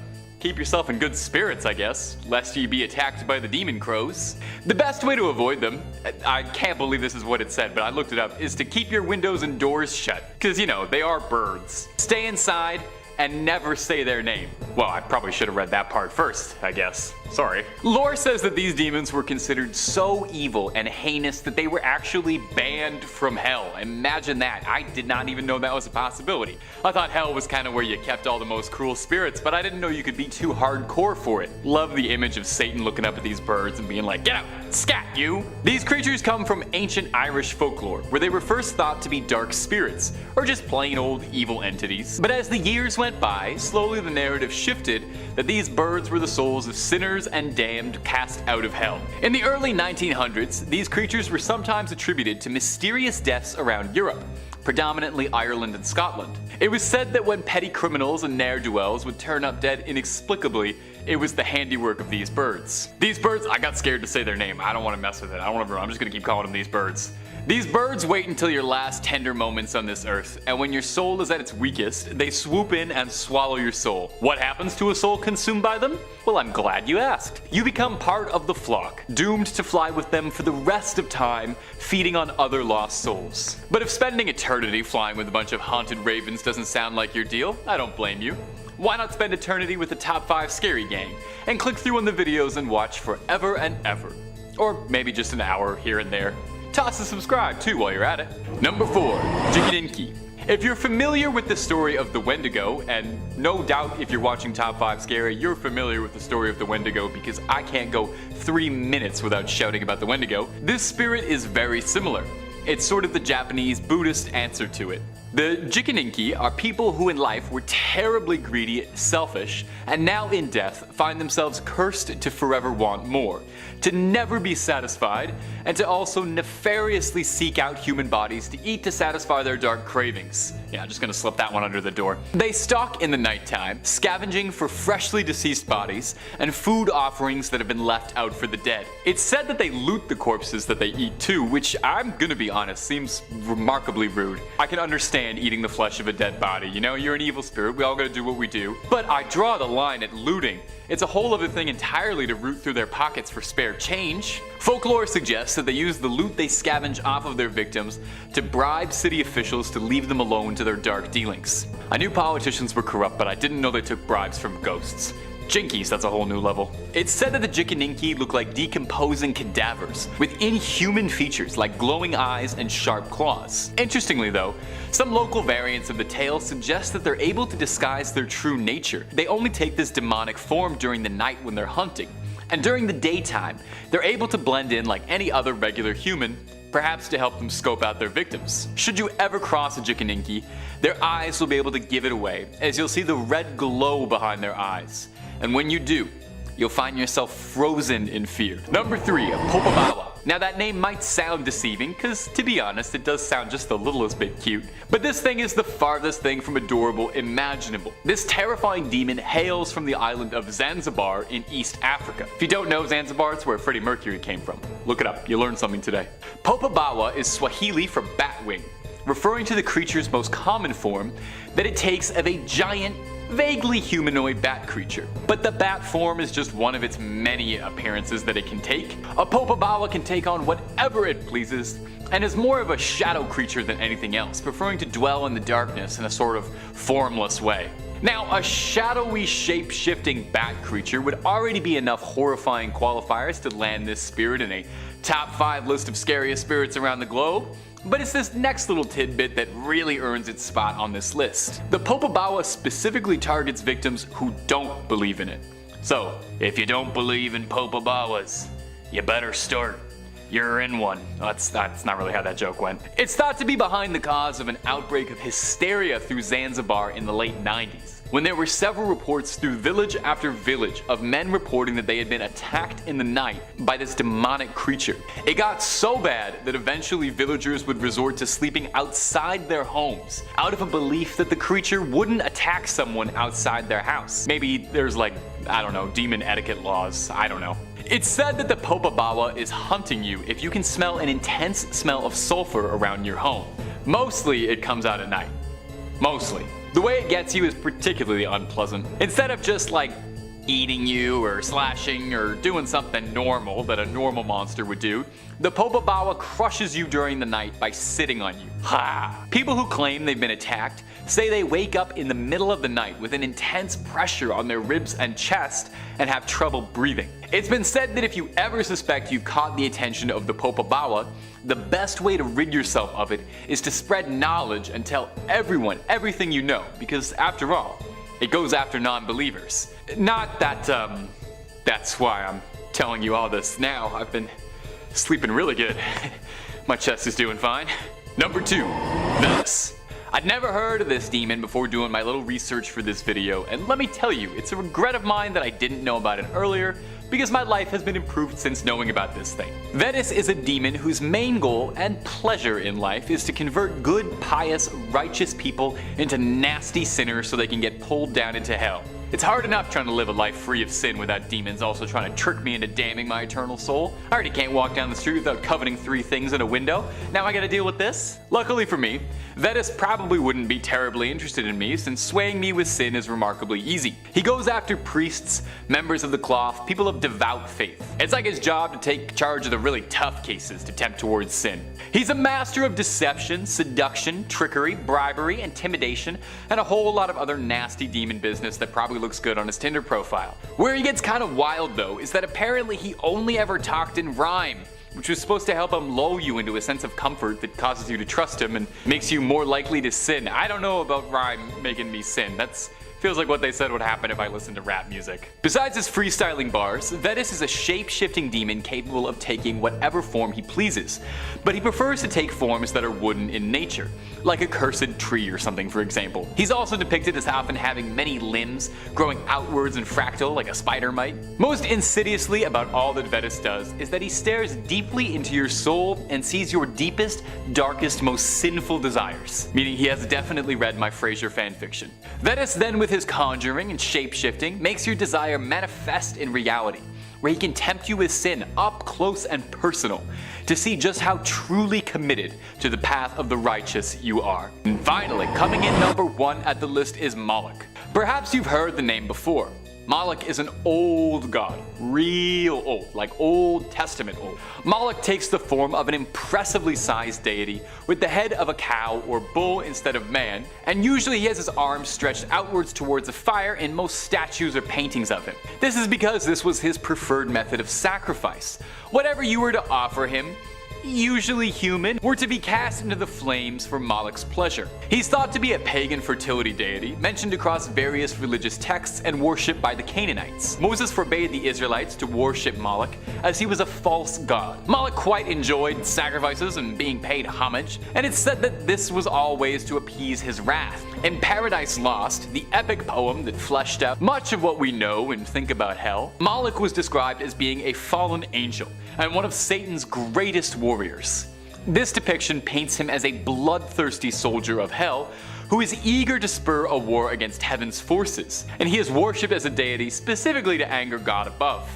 keep yourself in good spirits, I guess, lest you be attacked by the demon crows. The best way to avoid them, I can't believe this is what it said, but I looked it up, is to keep your windows and doors shut. Because, you know, they are birds. Stay inside and never say their name. Well, I probably should have read that part first, I guess. Sorry. Lore says that these demons were considered so evil and heinous that they were actually banned from hell. Imagine that. I did not even know that was a possibility. I thought hell was kind of where you kept all the most cruel spirits, but I didn't know you could be too hardcore for it. Love the image of Satan looking up at these birds and being like, "Get out! Scat, you!" These creatures come from ancient Irish folklore, where they were first thought to be dark spirits, or just plain old evil entities. But as the years went by, slowly the narrative shifted that these birds were the souls of sinners and damned cast out of hell. In the early 1900s, these creatures were sometimes attributed to mysterious deaths around Europe, predominantly Ireland and Scotland. It was said that when petty criminals and ne'er-do-wells would turn up dead inexplicably, it was the handiwork of these birds. These birds, I got scared to say their name. I don't want to mess with it. I'm just gonna keep calling them these birds. These birds wait until your last tender moments on this earth, and when your soul is at its weakest, they swoop in and swallow your soul. What happens to a soul consumed by them? Well, I'm glad you asked. You become part of the flock, doomed to fly with them for the rest of time, feeding on other lost souls. But if spending eternity eternity flying with a bunch of haunted ravens doesn't sound like your deal, I don't blame you. Why not spend eternity with the top 5 scary gang and click through on the videos and watch forever and ever? Or maybe just an hour here and there. Toss a subscribe too while you're at it. Number 4. Jikininki. If you're familiar with the story of the Wendigo, and no doubt if you're watching Top 5 Scary, you're familiar with the story of the Wendigo because I can't go 3 minutes without shouting about the Wendigo, this spirit is very similar. It's sort of the Japanese Buddhist answer to it. The Jikininki are people who in life were terribly greedy, selfish, and now in death find themselves cursed to forever want more, to never be satisfied, and to also nefariously seek out human bodies to eat to satisfy their dark cravings. Yeah, I'm just gonna slip that one under the door. They stalk in the nighttime, scavenging for freshly deceased bodies and food offerings that have been left out for the dead. It's said that they loot the corpses that they eat too, which I'm gonna be honest, seems remarkably rude. I can understand eating the flesh of a dead body, you know, you're an evil spirit, we all gotta do what we do. But I draw the line at looting. It's a whole other thing entirely to root through their pockets for spare change. Folklore suggests that they use the loot they scavenge off of their victims to bribe city officials to leave them alone to their dark dealings. I knew politicians were corrupt, but I didn't know they took bribes from ghosts. Jinkies, that's a whole new level. It's said that the Jikininki look like decomposing cadavers, with inhuman features like glowing eyes and sharp claws. Interestingly though, some local variants of the tale suggest that they're able to disguise their true nature. They only take this demonic form during the night when they're hunting, and during the daytime, they're able to blend in like any other regular human, perhaps to help them scope out their victims. Should you ever cross a Jikininki, their eyes will be able to give it away, as you'll see the red glow behind their eyes. And when you do, you'll find yourself frozen in fear. Number 3, Popabawa. Now that name might sound deceiving, cause to be honest, it does sound just the littlest bit cute. But this thing is the farthest thing from adorable imaginable. This terrifying demon hails from the island of Zanzibar in East Africa. If you don't know Zanzibar, it's where Freddie Mercury came from. Look it up, you learned something today. Popabawa is Swahili for batwing, referring to the creature's most common form that it takes of a giant, vaguely humanoid bat creature. But the bat form is just one of its many appearances that it can take. A Popabawa can take on whatever it pleases, and is more of a shadow creature than anything else, preferring to dwell in the darkness in a sort of formless way. Now, a shadowy, shape-shifting bat creature would already be enough horrifying qualifiers to land this spirit in a top 5 list of scariest spirits around the globe, but it's this next little tidbit that really earns its spot on this list. The Popabawa specifically targets victims who don't believe in it. So, if you don't believe in Popabawas, you better start. You're in one. That's not really how that joke went. It's thought to be behind the cause of an outbreak of hysteria through Zanzibar in the late 90s, when there were several reports through village after village of men reporting that they had been attacked in the night by this demonic creature. It got so bad that eventually villagers would resort to sleeping outside their homes, out of a belief that the creature wouldn't attack someone outside their house. Maybe there's like, I don't know, demon etiquette laws, I don't know. It's said that the Popabawa is hunting you if you can smell an intense smell of sulfur around your home. Mostly it comes out at night. Mostly. The way it gets you is particularly unpleasant. Instead of just like eating you or slashing or doing something normal that a normal monster would do, the Popabawa crushes you during the night by sitting on you. Ha! People who claim they've been attacked say they wake up in the middle of the night with an intense pressure on their ribs and chest and have trouble breathing. It's been said that if you ever suspect you've caught the attention of the Popabawa, the best way to rid yourself of it is to spread knowledge and tell everyone everything you know, because after all, it goes after non-believers. Not that, that's why I'm telling you all this now. I've been sleeping really good. My chest is doing fine. Number 2, Venice. I'd never heard of this demon before doing my little research for this video, and let me tell you, it's a regret of mine that I didn't know about it earlier, because my life has been improved since knowing about this thing. Venice is a demon whose main goal and pleasure in life is to convert good, pious, righteous people into nasty sinners so they can get pulled down into hell. It's hard enough trying to live a life free of sin without demons also trying to trick me into damning my eternal soul. I already can't walk down the street without coveting 3 things in a window. Now I gotta deal with this? Luckily for me, Vetus probably wouldn't be terribly interested in me since swaying me with sin is remarkably easy. He goes after priests, members of the cloth, people of devout faith. It's like his job to take charge of the really tough cases to tempt towards sin. He's a master of deception, seduction, trickery, bribery, intimidation, and a whole lot of other nasty demon business that probably looks good on his Tinder profile. Where he gets kind of wild though is that apparently he only ever talked in rhyme, which was supposed to help him lull you into a sense of comfort that causes you to trust him and makes you more likely to sin. I don't know about rhyme making me sin. That's feels like what they said would happen if I listened to rap music. Besides his freestyling bars, Vetus is a shape-shifting demon capable of taking whatever form he pleases, but he prefers to take forms that are wooden in nature, like a cursed tree or something for example. He's also depicted as often having many limbs, growing outwards and fractal like a spider might. Most insidiously about all that Vetus does is that he stares deeply into your soul and sees your deepest, darkest, most sinful desires, meaning he has definitely read my Frasier fanfiction. Vetus then with his conjuring and shape-shifting makes your desire manifest in reality, where he can tempt you with sin up close and personal to see just how truly committed to the path of the righteous you are. And finally, coming in number 1 at the list is Moloch. Perhaps you've heard the name before. Moloch is an old god, real old, like Old Testament old. Moloch takes the form of an impressively sized deity with the head of a cow or bull instead of man, and usually he has his arms stretched outwards towards a fire in most statues or paintings of him. This is because this was his preferred method of sacrifice. Whatever you were to offer him, usually human, were to be cast into the flames for Moloch's pleasure. He's thought to be a pagan fertility deity, mentioned across various religious texts and worshipped by the Canaanites. Moses forbade the Israelites to worship Moloch, as he was a false god. Moloch quite enjoyed sacrifices and being paid homage, and it's said that this was always to appease his wrath. In Paradise Lost, the epic poem that fleshed out much of what we know and think about hell, Moloch was described as being a fallen angel and one of Satan's greatest warriors. This depiction paints him as a bloodthirsty soldier of hell who is eager to spur a war against heaven's forces, and he is worshipped as a deity specifically to anger God above.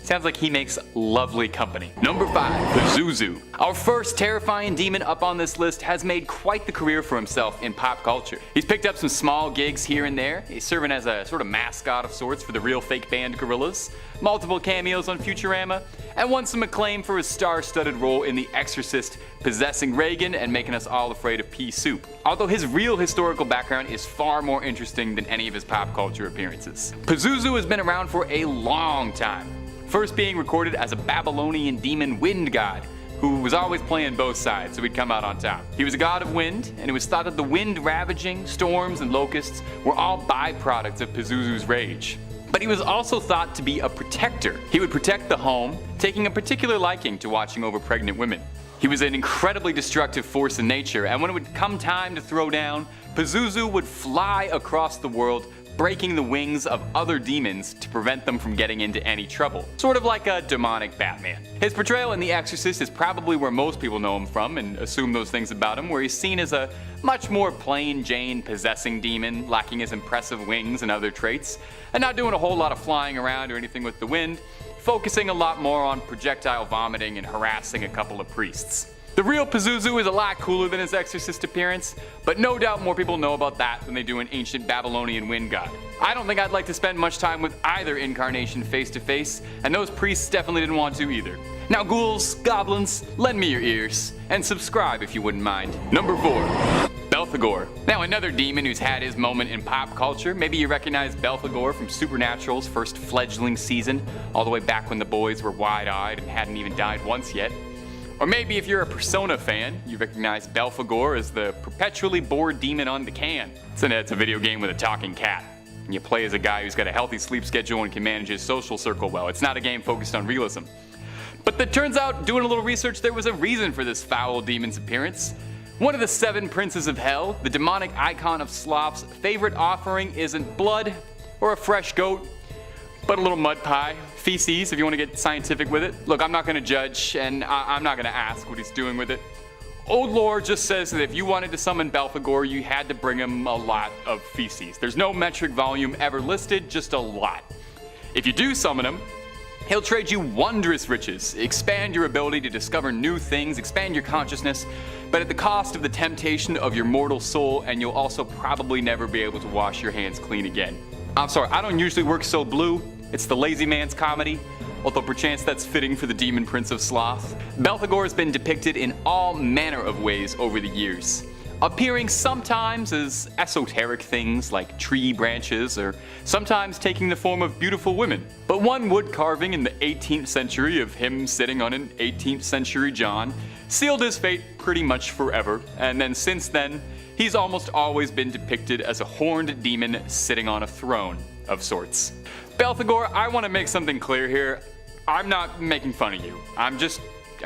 Sounds like he makes lovely company. Number 5, Pazuzu. Our first terrifying demon up on this list has made quite the career for himself in pop culture. He's picked up some small gigs here and there. He's serving as a sort of mascot of sorts for the real fake band Gorillaz, multiple cameos on Futurama, and won some acclaim for his star-studded role in The Exorcist, possessing Reagan and making us all afraid of pea soup. Although his real historical background is far more interesting than any of his pop culture appearances. Pazuzu has been around for a long time, first being recorded as a Babylonian demon wind god, who was always playing both sides so he'd come out on top. He was a god of wind, and it was thought that the wind ravaging, storms, and locusts were all byproducts of Pazuzu's rage. But he was also thought to be a protector. He would protect the home, taking a particular liking to watching over pregnant women. He was an incredibly destructive force in nature, and when it would come time to throw down, Pazuzu would fly across the world, breaking the wings of other demons to prevent them from getting into any trouble. Sort of like a demonic Batman. His portrayal in The Exorcist is probably where most people know him from and assume those things about him, where he's seen as a much more plain Jane possessing demon, lacking his impressive wings and other traits, and not doing a whole lot of flying around or anything with the wind, focusing a lot more on projectile vomiting and harassing a couple of priests. The real Pazuzu is a lot cooler than his Exorcist appearance, but no doubt more people know about that than they do an ancient Babylonian wind god. I don't think I'd like to spend much time with either incarnation face to face, and those priests definitely didn't want to either. Now ghouls, goblins, lend me your ears, and subscribe if you wouldn't mind. Number 4. Belphegor. Now another demon who's had his moment in pop culture. Maybe you recognize Belphegor from Supernatural's first fledgling season, all the way back when the boys were wide-eyed and hadn't even died once yet. Or maybe if you're a Persona fan, you recognize Belphegor as the perpetually bored demon on the can. It's a video game with a talking cat. And you play as a guy who's got a healthy sleep schedule and can manage his social circle well. It's not a game focused on realism. But it turns out, doing a little research, there was a reason for this foul demon's appearance. One of the 7 princes of hell, the demonic icon of sloth's favorite offering isn't blood or a fresh goat, but a little mud pie, feces if you want to get scientific with it. Look, I'm not going to judge, and I'm not going to ask what he's doing with it. Old lore just says that if you wanted to summon Belphegor, you had to bring him a lot of feces. There's no metric volume ever listed, just a lot. If you do summon him, he'll trade you wondrous riches, expand your ability to discover new things, expand your consciousness, but at the cost of the temptation of your mortal soul, and you'll also probably never be able to wash your hands clean again. I'm sorry, I don't usually work so blue. It's the lazy man's comedy, although perchance that's fitting for the demon prince of sloth. Belphegor has been depicted in all manner of ways over the years, appearing sometimes as esoteric things like tree branches, or sometimes taking the form of beautiful women. But one wood carving in the 18th century of him sitting on an 18th century John sealed his fate pretty much forever, and then since then, he's almost always been depicted as a horned demon sitting on a throne of sorts. Belphegor, I want to make something clear here. I'm not making fun of you. I'm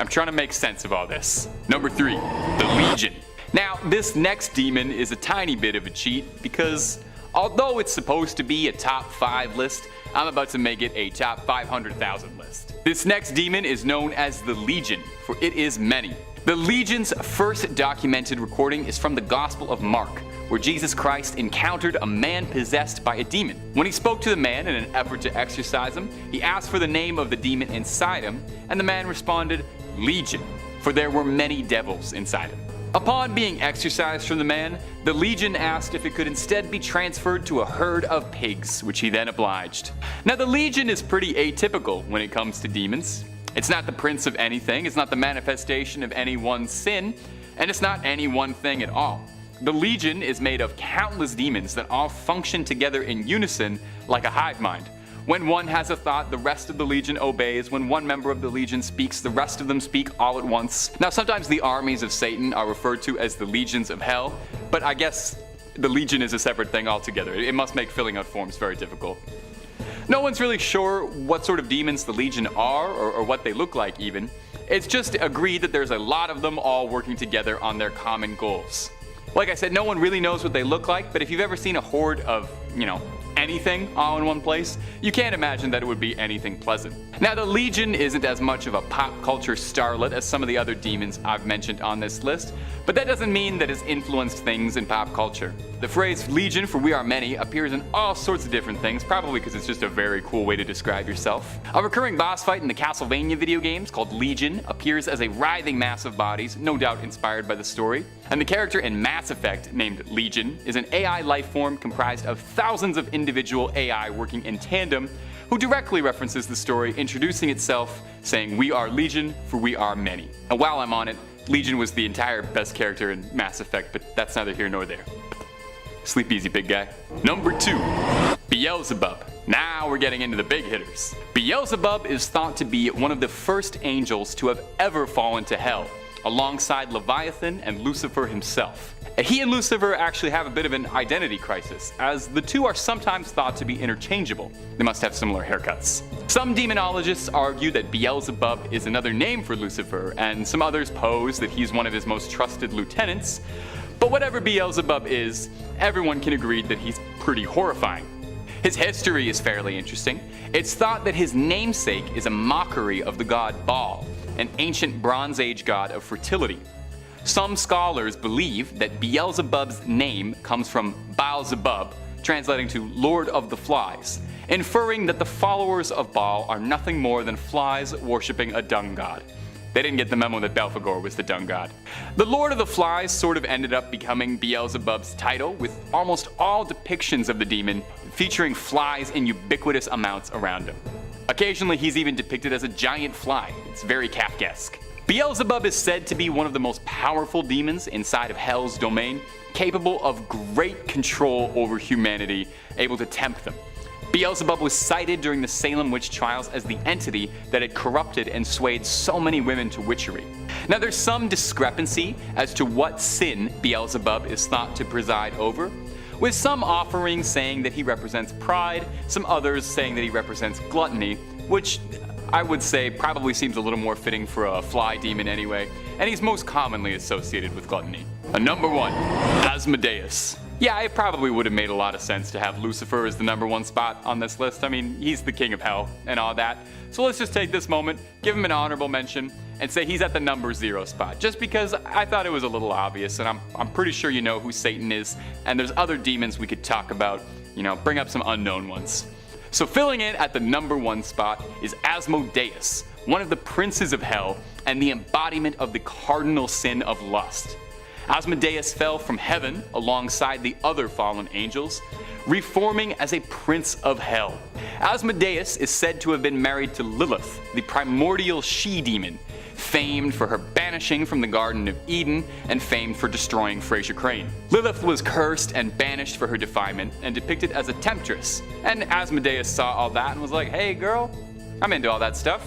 trying to make sense of all this. Number 3, the Legion. Now, this next demon is a tiny bit of a cheat because although it's supposed to be a top 5 list, I'm about to make it a top 500,000 list. This next demon is known as the Legion, for it is many. The Legion's first documented recording is from the Gospel of Mark, where Jesus Christ encountered a man possessed by a demon. When he spoke to the man in an effort to exorcise him, he asked for the name of the demon inside him, and the man responded, Legion, for there were many devils inside him. Upon being exorcised from the man, the Legion asked if it could instead be transferred to a herd of pigs, which he then obliged. Now the Legion is pretty atypical when it comes to demons. It's not the prince of anything, it's not the manifestation of any one sin, and it's not any one thing at all. The Legion is made of countless demons that all function together in unison like a hive mind. When one has a thought, the rest of the Legion obeys. When one member of the Legion speaks, the rest of them speak all at once. Now sometimes the armies of Satan are referred to as the legions of hell, but I guess the Legion is a separate thing altogether. It must make filling out forms very difficult. No one's really sure what sort of demons the Legion are, or what they look like even. It's just agreed that there's a lot of them all working together on their common goals. Like I said, no one really knows what they look like, but if you've ever seen a horde of, anything all in one place, you can't imagine that it would be anything pleasant. Now the Legion isn't as much of a pop culture starlet as some of the other demons I've mentioned on this list, but that doesn't mean that it's influenced things in pop culture. The phrase Legion for we are many appears in all sorts of different things, probably because it's just a very cool way to describe yourself. A recurring boss fight in the Castlevania video games called Legion appears as a writhing mass of bodies, no doubt inspired by the story. And the character in Mass Effect named Legion is an AI life form comprised of thousands of individual AI working in tandem, who directly references the story, introducing itself, saying, "We are Legion, for we are many." And while I'm on it, Legion was the entire best character in Mass Effect, but that's neither here nor there. Sleep easy, big guy. Number 2, Beelzebub. Now we're getting into the big hitters. Beelzebub is thought to be one of the first angels to have ever fallen to hell, alongside Leviathan and Lucifer himself. He and Lucifer actually have a bit of an identity crisis, as the two are sometimes thought to be interchangeable. They must have similar haircuts. Some demonologists argue that Beelzebub is another name for Lucifer, and some others pose that he's one of his most trusted lieutenants. But whatever Beelzebub is, everyone can agree that he's pretty horrifying. His history is fairly interesting. It's thought that his namesake is a mockery of the god Baal, an ancient Bronze Age god of fertility. Some scholars believe that Beelzebub's name comes from Baal-zebub, translating to Lord of the Flies, inferring that the followers of Baal are nothing more than flies worshipping a dung god. They didn't get the memo that Belphegor was the dung god. The Lord of the Flies sort of ended up becoming Beelzebub's title, with almost all depictions of the demon featuring flies in ubiquitous amounts around him. Occasionally he's even depicted as a giant fly. It's very Kafkaesque. Beelzebub is said to be one of the most powerful demons inside of Hell's domain, capable of great control over humanity, able to tempt them. Beelzebub was cited during the Salem witch trials as the entity that had corrupted and swayed so many women to witchery. Now there's some discrepancy as to what sin Beelzebub is thought to preside over, with some offerings saying that he represents pride, some others saying that he represents gluttony, which I would say probably seems a little more fitting for a fly demon anyway, and he's most commonly associated with gluttony. Number 1, Asmodeus. Yeah, it probably would have made a lot of sense to have Lucifer as the #1 spot on this list. I mean, he's the king of hell and all that. So let's just take this moment, give him an honorable mention, and say he's at the #0 spot. Just because I thought it was a little obvious, and I'm pretty sure you know who Satan is, and there's other demons we could talk about, bring up some unknown ones. So filling in at the #1 spot is Asmodeus, one of the princes of hell and the embodiment of the cardinal sin of lust. Asmodeus fell from heaven alongside the other fallen angels, reforming as a prince of hell. Asmodeus is said to have been married to Lilith, the primordial she-demon, famed for her banishing from the Garden of Eden and famed for destroying Fraser Crane. Lilith was cursed and banished for her defilement and depicted as a temptress, and Asmodeus saw all that and was like, hey girl, I'm into all that stuff.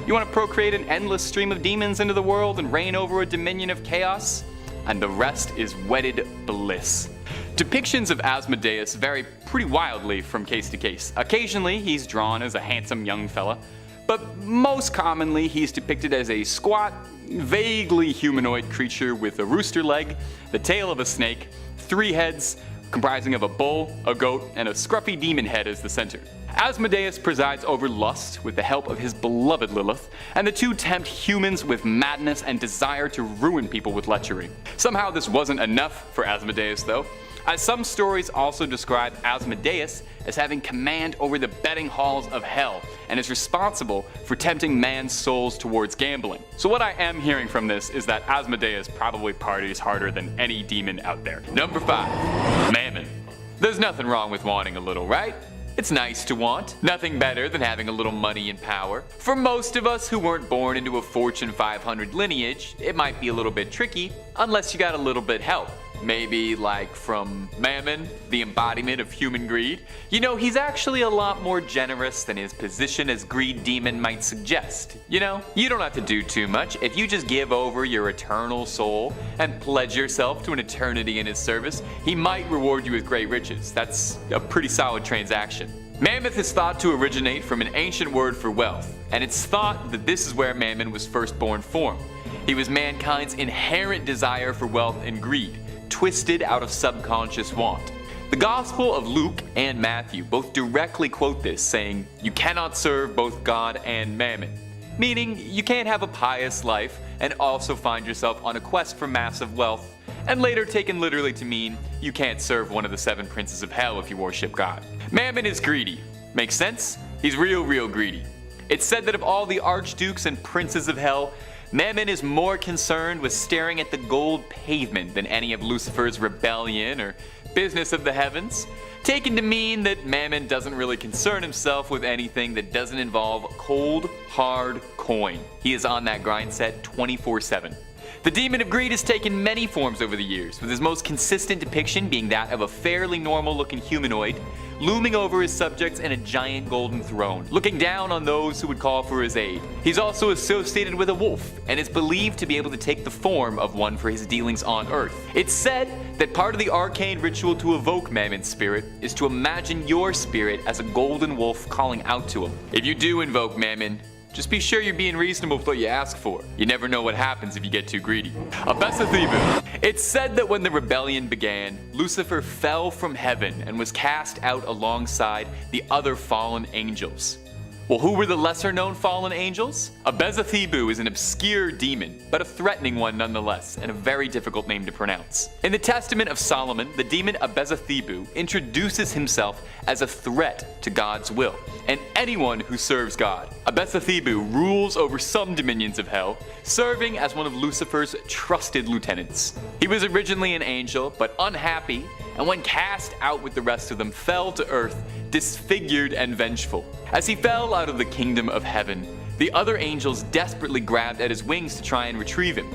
You want to procreate an endless stream of demons into the world and reign over a dominion of chaos? And the rest is wedded bliss. Depictions of Asmodeus vary pretty wildly from case to case. Occasionally, he's drawn as a handsome young fella, but most commonly he's depicted as a squat, vaguely humanoid creature with a rooster leg, the tail of a snake, 3 heads, comprising of a bull, a goat, and a scruffy demon head as the center. Asmodeus presides over lust with the help of his beloved Lilith, and the two tempt humans with madness and desire to ruin people with lechery. Somehow this wasn't enough for Asmodeus though, as some stories also describe Asmodeus as having command over the betting halls of hell and is responsible for tempting man's souls towards gambling. So what I am hearing from this is that Asmodeus probably parties harder than any demon out there. #5, Mammon. There's nothing wrong with wanting a little, right? It's nice to want. Nothing better than having a little money and power. For most of us who weren't born into a Fortune 500 lineage, it might be a little bit tricky unless you got a little bit help. Maybe like from Mammon, the embodiment of human greed. He's actually a lot more generous than his position as greed demon might suggest. You don't have to do too much if you just give over your eternal soul and pledge yourself to an eternity in his service. He might reward you with great riches. That's a pretty solid transaction. Mammoth is thought to originate from an ancient word for wealth, and it's thought that this is where Mammon was first born from. He was mankind's inherent desire for wealth and greed, twisted out of subconscious want. The Gospel of Luke and Matthew both directly quote this, saying, "You cannot serve both God and Mammon," meaning you can't have a pious life and also find yourself on a quest for massive wealth, and later taken literally to mean you can't serve one of the 7 princes of hell if you worship God. Mammon is greedy. Makes sense? He's real greedy. It's said that of all the archdukes and princes of hell, Mammon is more concerned with staring at the gold pavement than any of Lucifer's rebellion or business of the heavens, taken to mean that Mammon doesn't really concern himself with anything that doesn't involve cold, hard coin. He is on that grind set 24/7. The demon of greed has taken many forms over the years, with his most consistent depiction being that of a fairly normal-looking humanoid, looming over his subjects in a giant golden throne, looking down on those who would call for his aid. He's also associated with a wolf, and is believed to be able to take the form of one for his dealings on Earth. It's said that part of the arcane ritual to evoke Mammon's spirit is to imagine your spirit as a golden wolf calling out to him. If you do invoke Mammon, just be sure you're being reasonable with what you ask for. You never know what happens if you get too greedy. Abesathibu. It's said that when the rebellion began, Lucifer fell from heaven and was cast out alongside the other fallen angels. Well, who were the lesser known fallen angels? Abesathibu is an obscure demon, but a threatening one nonetheless, and a very difficult name to pronounce. In the Testament of Solomon, the demon Abesathibu introduces himself as a threat to God's will, and anyone who serves God. Abesathibu rules over some dominions of hell, serving as one of Lucifer's trusted lieutenants. He was originally an angel, but unhappy, and when cast out with the rest of them, fell to earth, disfigured and vengeful. As he fell out of the kingdom of heaven, the other angels desperately grabbed at his wings to try and retrieve him.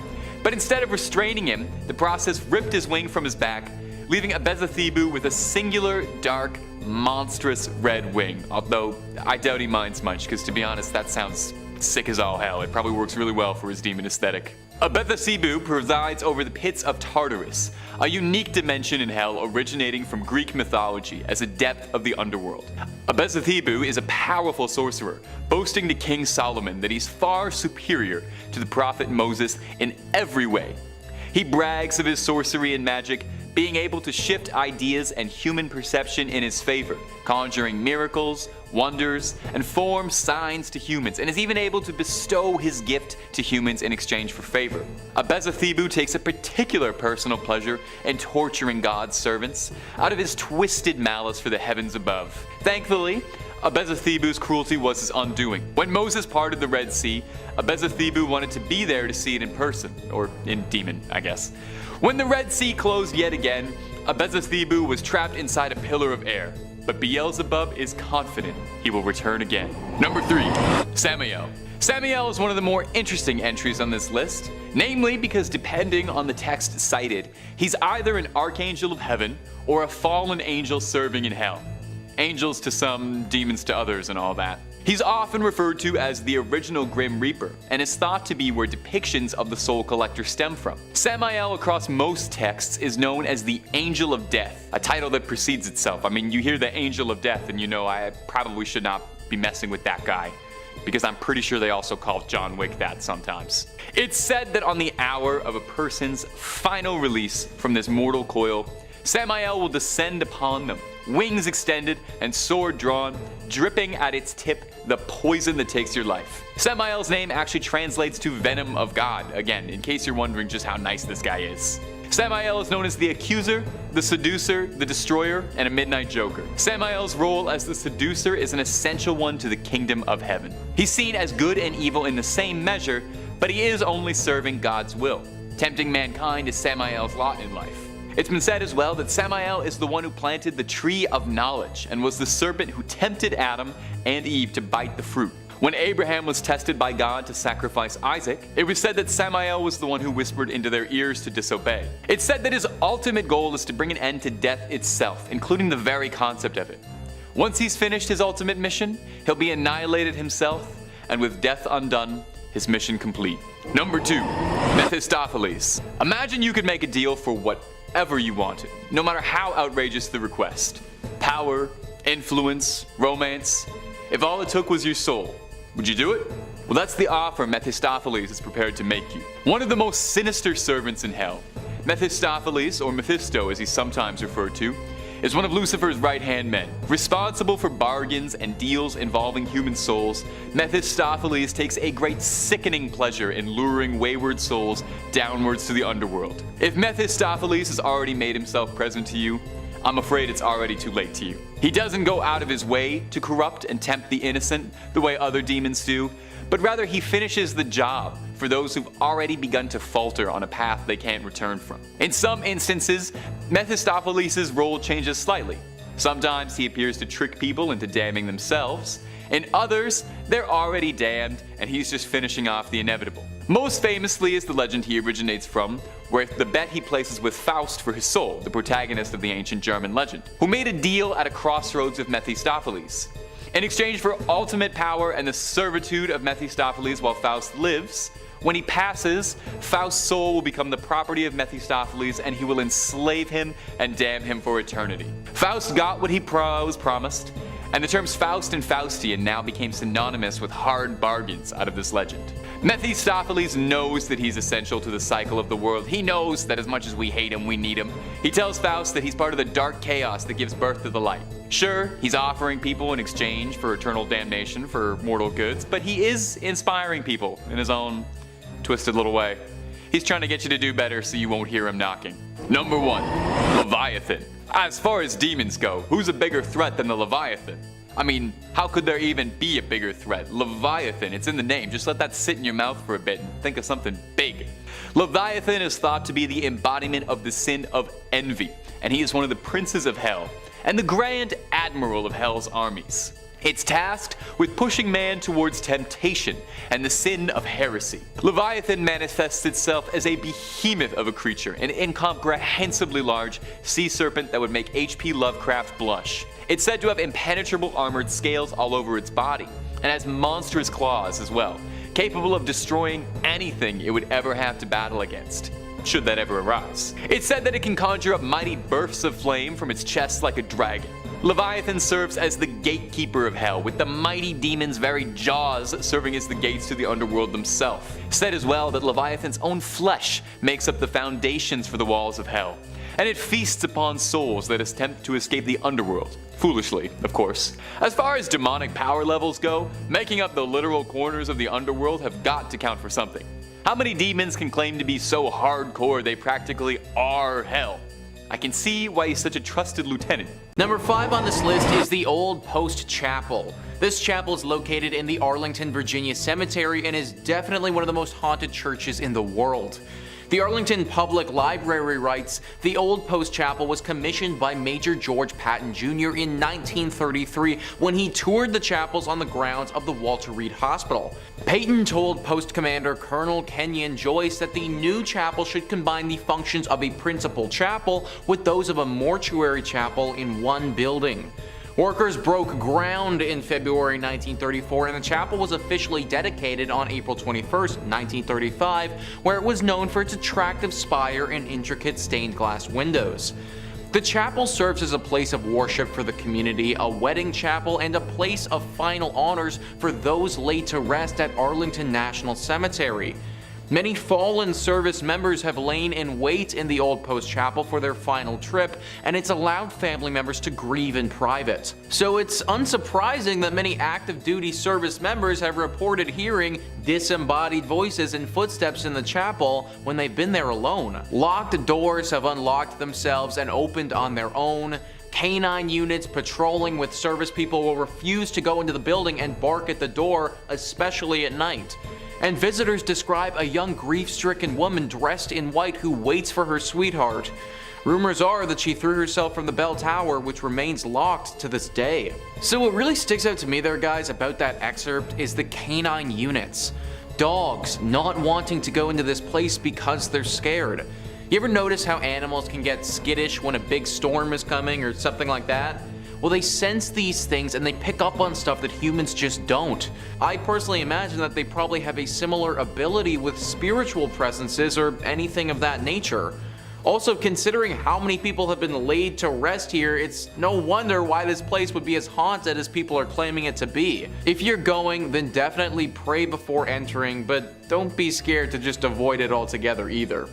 But instead of restraining him, the process ripped his wing from his back, leaving Abesathibu with a singular, dark, monstrous red wing. Although, I doubt he minds much, because to be honest, that sounds sick as all hell. It probably works really well for his demon aesthetic. Abesathibu presides over the pits of Tartarus, a unique dimension in hell originating from Greek mythology as a depth of the underworld. Abesathibu is a powerful sorcerer, boasting to King Solomon that he's far superior to the prophet Moses in every way. He brags of his sorcery and magic, being able to shift ideas and human perception in his favor, conjuring miracles, wonders, and form signs to humans, and is even able to bestow his gift to humans in exchange for favor. Abezathebu takes a particular personal pleasure in torturing God's servants out of his twisted malice for the heavens above. Thankfully, Abezathebu's cruelty was his undoing. When Moses parted the Red Sea, Abezathebu wanted to be there to see it in person, or in demon, I guess. When the Red Sea closed yet again, Abezathebu was trapped inside a pillar of air, but Beelzebub is confident he will return again. Number 3. Samael. Samael is one of the more interesting entries on this list, namely because depending on the text cited, he's either an archangel of heaven or a fallen angel serving in hell. Angels to some, demons to others, and all that. He's often referred to as the original Grim Reaper, and is thought to be where depictions of the Soul Collector stem from. Samael across most texts is known as the Angel of Death, a title that precedes itself. I mean, you hear the Angel of Death and you know I probably should not be messing with that guy, because I'm pretty sure they also call John Wick that sometimes. It's said that on the hour of a person's final release from this mortal coil, Samael will descend upon them, wings extended and sword drawn, dripping at its tip the poison that takes your life. Samael's name actually translates to Venom of God, again, in case you're wondering just how nice this guy is. Samael is known as the Accuser, the Seducer, the Destroyer, and a Midnight Joker. Samael's role as the Seducer is an essential one to the Kingdom of Heaven. He's seen as good and evil in the same measure, but he is only serving God's will. Tempting mankind is Samael's lot in life. It's been said as well that Samael is the one who planted the tree of knowledge and was the serpent who tempted Adam and Eve to bite the fruit. When Abraham was tested by God to sacrifice Isaac, it was said that Samael was the one who whispered into their ears to disobey. It's said that his ultimate goal is to bring an end to death itself, including the very concept of it. Once he's finished his ultimate mission, he'll be annihilated himself, and with death undone, his mission complete. Number 2. Mephistopheles. Imagine you could make a deal for whatever you wanted, no matter how outrageous the request. Power, influence, romance. If all it took was your soul, would you do it? Well, that's the offer Mephistopheles is prepared to make you. One of the most sinister servants in hell, Mephistopheles, or Mephisto as he's sometimes referred to, is one of Lucifer's right-hand men. Responsible for bargains and deals involving human souls, Mephistopheles takes a great sickening pleasure in luring wayward souls downwards to the underworld. If Mephistopheles has already made himself present to you, I'm afraid it's already too late to you. He doesn't go out of his way to corrupt and tempt the innocent the way other demons do, but rather he finishes the job for those who've already begun to falter on a path they can't return from. In some instances, Mephistopheles' role changes slightly. Sometimes he appears to trick people into damning themselves. In others, they're already damned and he's just finishing off the inevitable. Most famously is the legend he originates from, where the bet he places with Faust for his soul, the protagonist of the ancient German legend, who made a deal at a crossroads with Mephistopheles. In exchange for ultimate power and the servitude of Mephistopheles while Faust lives, when he passes, Faust's soul will become the property of Mephistopheles and he will enslave him and damn him for eternity. Faust got what he was promised, and the terms Faust and Faustian now became synonymous with hard bargains out of this legend. Mephistopheles knows that he's essential to the cycle of the world. He knows that as much as we hate him, we need him. He tells Faust that he's part of the dark chaos that gives birth to the light. Sure, he's offering people in exchange for eternal damnation for mortal goods, but he is inspiring people in his own twisted little way. He's trying to get you to do better so you won't hear him knocking. Number 1. Leviathan. As far as demons go, who's a bigger threat than the Leviathan? I mean, how could there even be a bigger threat? Leviathan, it's in the name. Just let that sit in your mouth for a bit and think of something big. Leviathan is thought to be the embodiment of the sin of envy, and he is one of the princes of hell and the grand admiral of hell's armies. It's tasked with pushing man towards temptation and the sin of heresy. Leviathan manifests itself as a behemoth of a creature, an incomprehensibly large sea serpent that would make H.P. Lovecraft blush. It's said to have impenetrable armored scales all over its body, and has monstrous claws as well, capable of destroying anything it would ever have to battle against, should that ever arise. It's said that it can conjure up mighty bursts of flame from its chest like a dragon. Leviathan serves as the gatekeeper of hell, with the mighty demon's very jaws serving as the gates to the underworld themselves. Said as well that Leviathan's own flesh makes up the foundations for the walls of hell, and it feasts upon souls that attempt to escape the underworld. Foolishly, of course. As far as demonic power levels go, making up the literal corners of the underworld have got to count for something. How many demons can claim to be so hardcore they practically are hell? I can see why he's such a trusted lieutenant. Number 5 on this list is the Old Post Chapel. This chapel is located in the Arlington, Virginia cemetery and is definitely one of the most haunted churches in the world. The Arlington Public Library writes, the Old Post Chapel was commissioned by Major George Patton Jr. in 1933 when he toured the chapels on the grounds of the Walter Reed Hospital. Patton told Post Commander Colonel Kenyon Joyce that the new chapel should combine the functions of a principal chapel with those of a mortuary chapel in one building. Workers broke ground in February 1934 and the chapel was officially dedicated on April 21, 1935, where it was known for its attractive spire and intricate stained glass windows. The chapel serves as a place of worship for the community, a wedding chapel, and a place of final honors for those laid to rest at Arlington National Cemetery. Many fallen service members have lain in wait in the Old Post Chapel for their final trip, and it's allowed family members to grieve in private. So it's unsurprising that many active duty service members have reported hearing disembodied voices and footsteps in the chapel when they've been there alone. Locked doors have unlocked themselves and opened on their own. Canine units patrolling with service people will refuse to go into the building and bark at the door, especially at night. And visitors describe a young grief-stricken woman dressed in white who waits for her sweetheart. Rumors are that she threw herself from the bell tower, which remains locked to this day. So what really sticks out to me there, guys, about that excerpt is the canine units. Dogs not wanting to go into this place because they're scared. You ever notice how animals can get skittish when a big storm is coming or something like that? Well, they sense these things and they pick up on stuff that humans just don't. I personally imagine that they probably have a similar ability with spiritual presences or anything of that nature. Also, considering how many people have been laid to rest here, it's no wonder why this place would be as haunted as people are claiming it to be. If you're going, then definitely pray before entering, but don't be scared to just avoid it altogether either.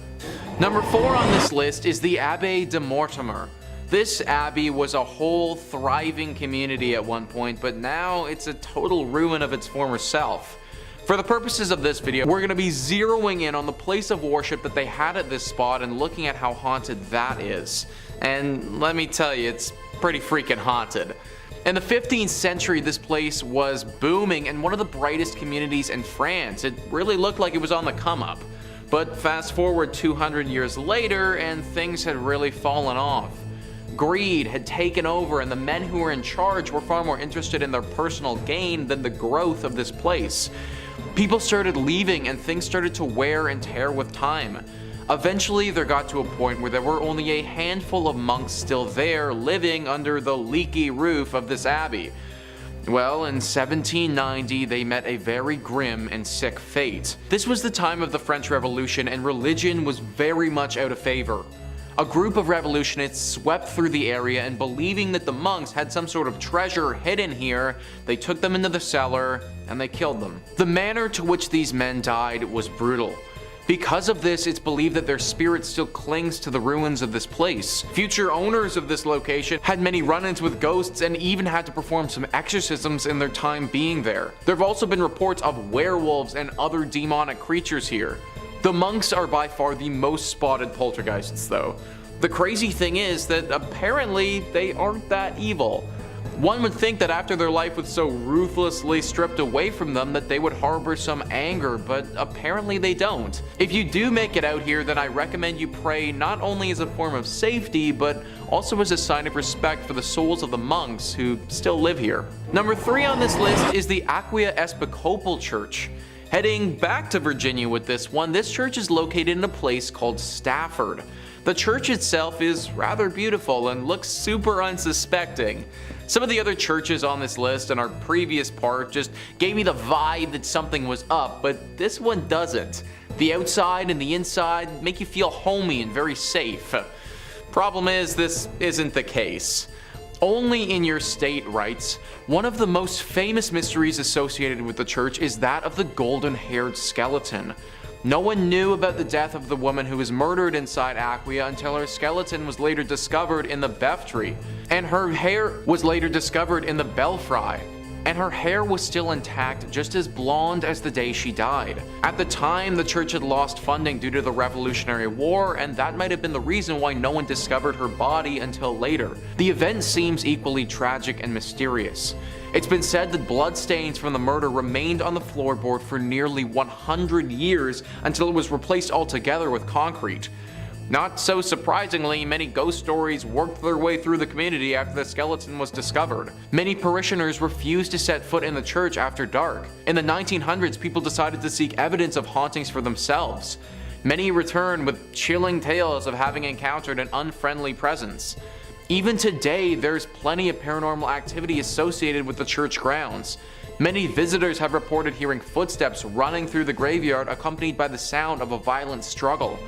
Number 4 on this list is the Abbaye de Mortimer. This abbey was a whole thriving community at one point, but now it's a total ruin of its former self. For the purposes of this video, we're going to be zeroing in on the place of worship that they had at this spot and looking at how haunted that is. And let me tell you, it's pretty freaking haunted. In the 15th century, this place was booming and one of the brightest communities in France. It really looked like it was on the come up. But fast forward 200 years later and things had really fallen off. Greed had taken over and the men who were in charge were far more interested in their personal gain than the growth of this place. People started leaving and things started to wear and tear with time. Eventually there got to a point where there were only a handful of monks still there living under the leaky roof of this abbey. Well, in 1790 they met a very grim and sick fate. This was the time of the French Revolution and religion was very much out of favor. A group of revolutionists swept through the area and believing that the monks had some sort of treasure hidden here, they took them into the cellar and they killed them. The manner to which these men died was brutal. Because of this, it's believed that their spirit still clings to the ruins of this place. Future owners of this location had many run-ins with ghosts and even had to perform some exorcisms in their time being there. There have also been reports of werewolves and other demonic creatures here. The monks are by far the most spotted poltergeists though. The crazy thing is that apparently they aren't that evil. One would think that after their life was so ruthlessly stripped away from them that they would harbor some anger, but apparently they don't. If you do make it out here, then I recommend you pray not only as a form of safety, but also as a sign of respect for the souls of the monks who still live here. Number 3 on this list is the Acquia Episcopal Church. Heading back to Virginia with this one, this church is located in a place called Stafford. The church itself is rather beautiful and looks super unsuspecting. Some of the other churches on this list and our previous part just gave me the vibe that something was up, but this one doesn't. The outside and the inside make you feel homey and very safe. Problem is, this isn't the case. Only in your state writes, one of the most famous mysteries associated with the church is that of the golden-haired skeleton. No one knew about the death of the woman who was murdered inside Aquia until her skeleton was later discovered in the Belphegor, and her hair was later discovered in the Belphegor. And her hair was still intact, just as blonde as the day she died. At the time, the church had lost funding due to the Revolutionary War, and that might have been the reason why no one discovered her body until later. The event seems equally tragic and mysterious. It's been said that bloodstains from the murder remained on the floorboard for nearly 100 years until it was replaced altogether with concrete. Not so surprisingly, many ghost stories worked their way through the community after the skeleton was discovered. Many parishioners refused to set foot in the church after dark. In the 1900s, people decided to seek evidence of hauntings for themselves. Many returned with chilling tales of having encountered an unfriendly presence. Even today, there's plenty of paranormal activity associated with the church grounds. Many visitors have reported hearing footsteps running through the graveyard accompanied by the sound of a violent struggle.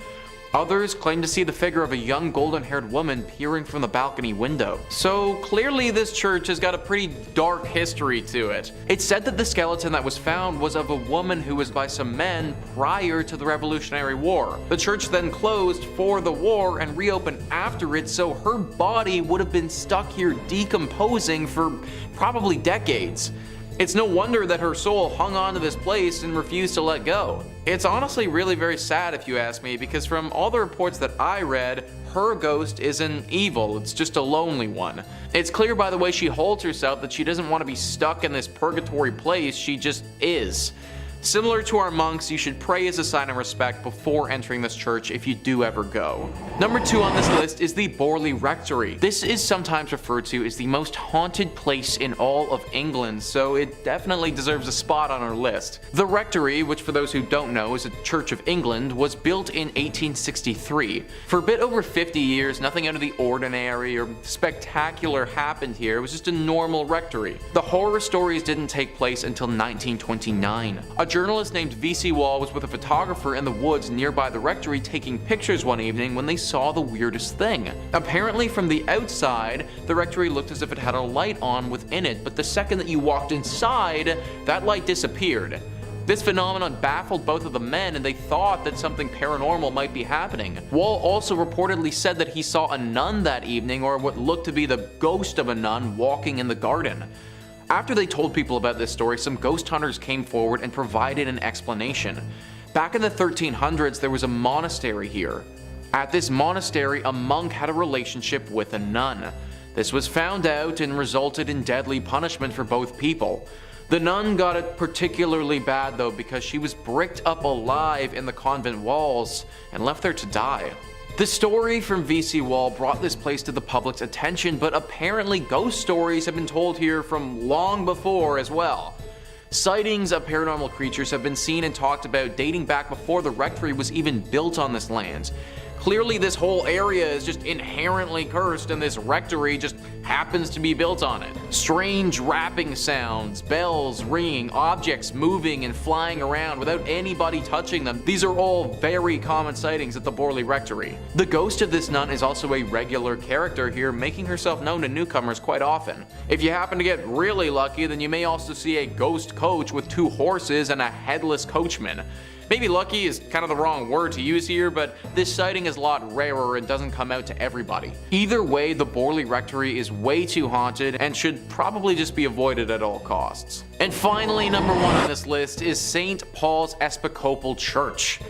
Others claim to see the figure of a young golden-haired woman peering from the balcony window. So clearly this church has got a pretty dark history to it. It's said that the skeleton that was found was of a woman who was by some men prior to the Revolutionary War. The church then closed for the war and reopened after it, so her body would have been stuck here decomposing for probably decades. It's no wonder that her soul hung on to this place and refused to let go. It's honestly really very sad if you ask me, because from all the reports that I read, her ghost isn't evil, it's just a lonely one. It's clear by the way she holds herself that she doesn't want to be stuck in this purgatory place, she just is. Similar to our monks, you should pray as a sign of respect before entering this church if you do ever go. Number 2 on this list is the Borley Rectory. This is sometimes referred to as the most haunted place in all of England, so it definitely deserves a spot on our list. The Rectory, which for those who don't know is a Church of England, was built in 1863. For a bit over 50 years, nothing out of the ordinary or spectacular happened here. It was just a normal rectory. The horror stories didn't take place until 1929. A journalist named V.C. Wall was with a photographer in the woods nearby the rectory taking pictures one evening when they saw the weirdest thing. Apparently from the outside, the rectory looked as if it had a light on within it, but the second that you walked inside, that light disappeared. This phenomenon baffled both of the men, and they thought that something paranormal might be happening. Wall also reportedly said that he saw a nun that evening, or what looked to be the ghost of a nun, walking in the garden. After they told people about this story, some ghost hunters came forward and provided an explanation. Back in the 1300s, there was a monastery here. At this monastery, a monk had a relationship with a nun. This was found out and resulted in deadly punishment for both people. The nun got it particularly bad though, because she was bricked up alive in the convent walls and left there to die. The story from V.C. Wall brought this place to the public's attention, but apparently ghost stories have been told here from long before as well. Sightings of paranormal creatures have been seen and talked about dating back before the rectory was even built on this land. Clearly this whole area is just inherently cursed, and this rectory just happens to be built on it. Strange rapping sounds, bells ringing, objects moving and flying around without anybody touching them. These are all very common sightings at the Borley Rectory. The ghost of this nun is also a regular character here, making herself known to newcomers quite often. If you happen to get really lucky, then you may also see a ghost coach with 2 horses and a headless coachman. Maybe lucky is kind of the wrong word to use here, but this sighting is a lot rarer and doesn't come out to everybody. Either way, the Borley Rectory is way too haunted and should probably just be avoided at all costs. And finally, number 1 on this list is St. Paul's Episcopal Church.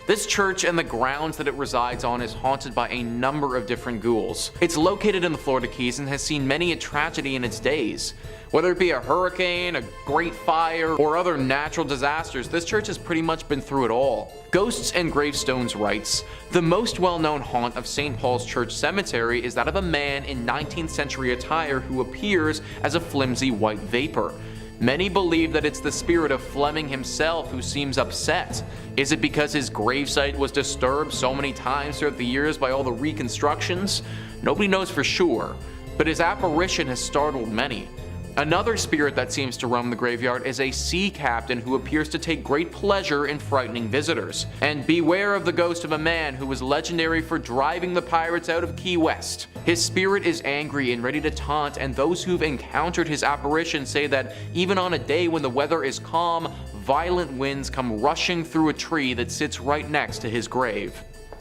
This church and the grounds that it resides on is haunted by a number of different ghouls. It's located in the Florida Keys and has seen many a tragedy in its days. Whether it be a hurricane, a great fire, or other natural disasters, this church has pretty much been through it all. Ghosts and Gravestones writes, "The most well-known haunt of St. Paul's Church Cemetery is that of a man in 19th century attire who appears as a flimsy white vapor. Many believe that it's the spirit of Fleming himself who seems upset. Is it because his gravesite was disturbed so many times throughout the years by all the reconstructions? Nobody knows for sure, but his apparition has startled many. Another spirit that seems to roam the graveyard is a sea captain who appears to take great pleasure in frightening visitors. And beware of the ghost of a man who was legendary for driving the pirates out of Key West. His spirit is angry and ready to taunt, and those who've encountered his apparition say that even on a day when the weather is calm, violent winds come rushing through a tree that sits right next to his grave.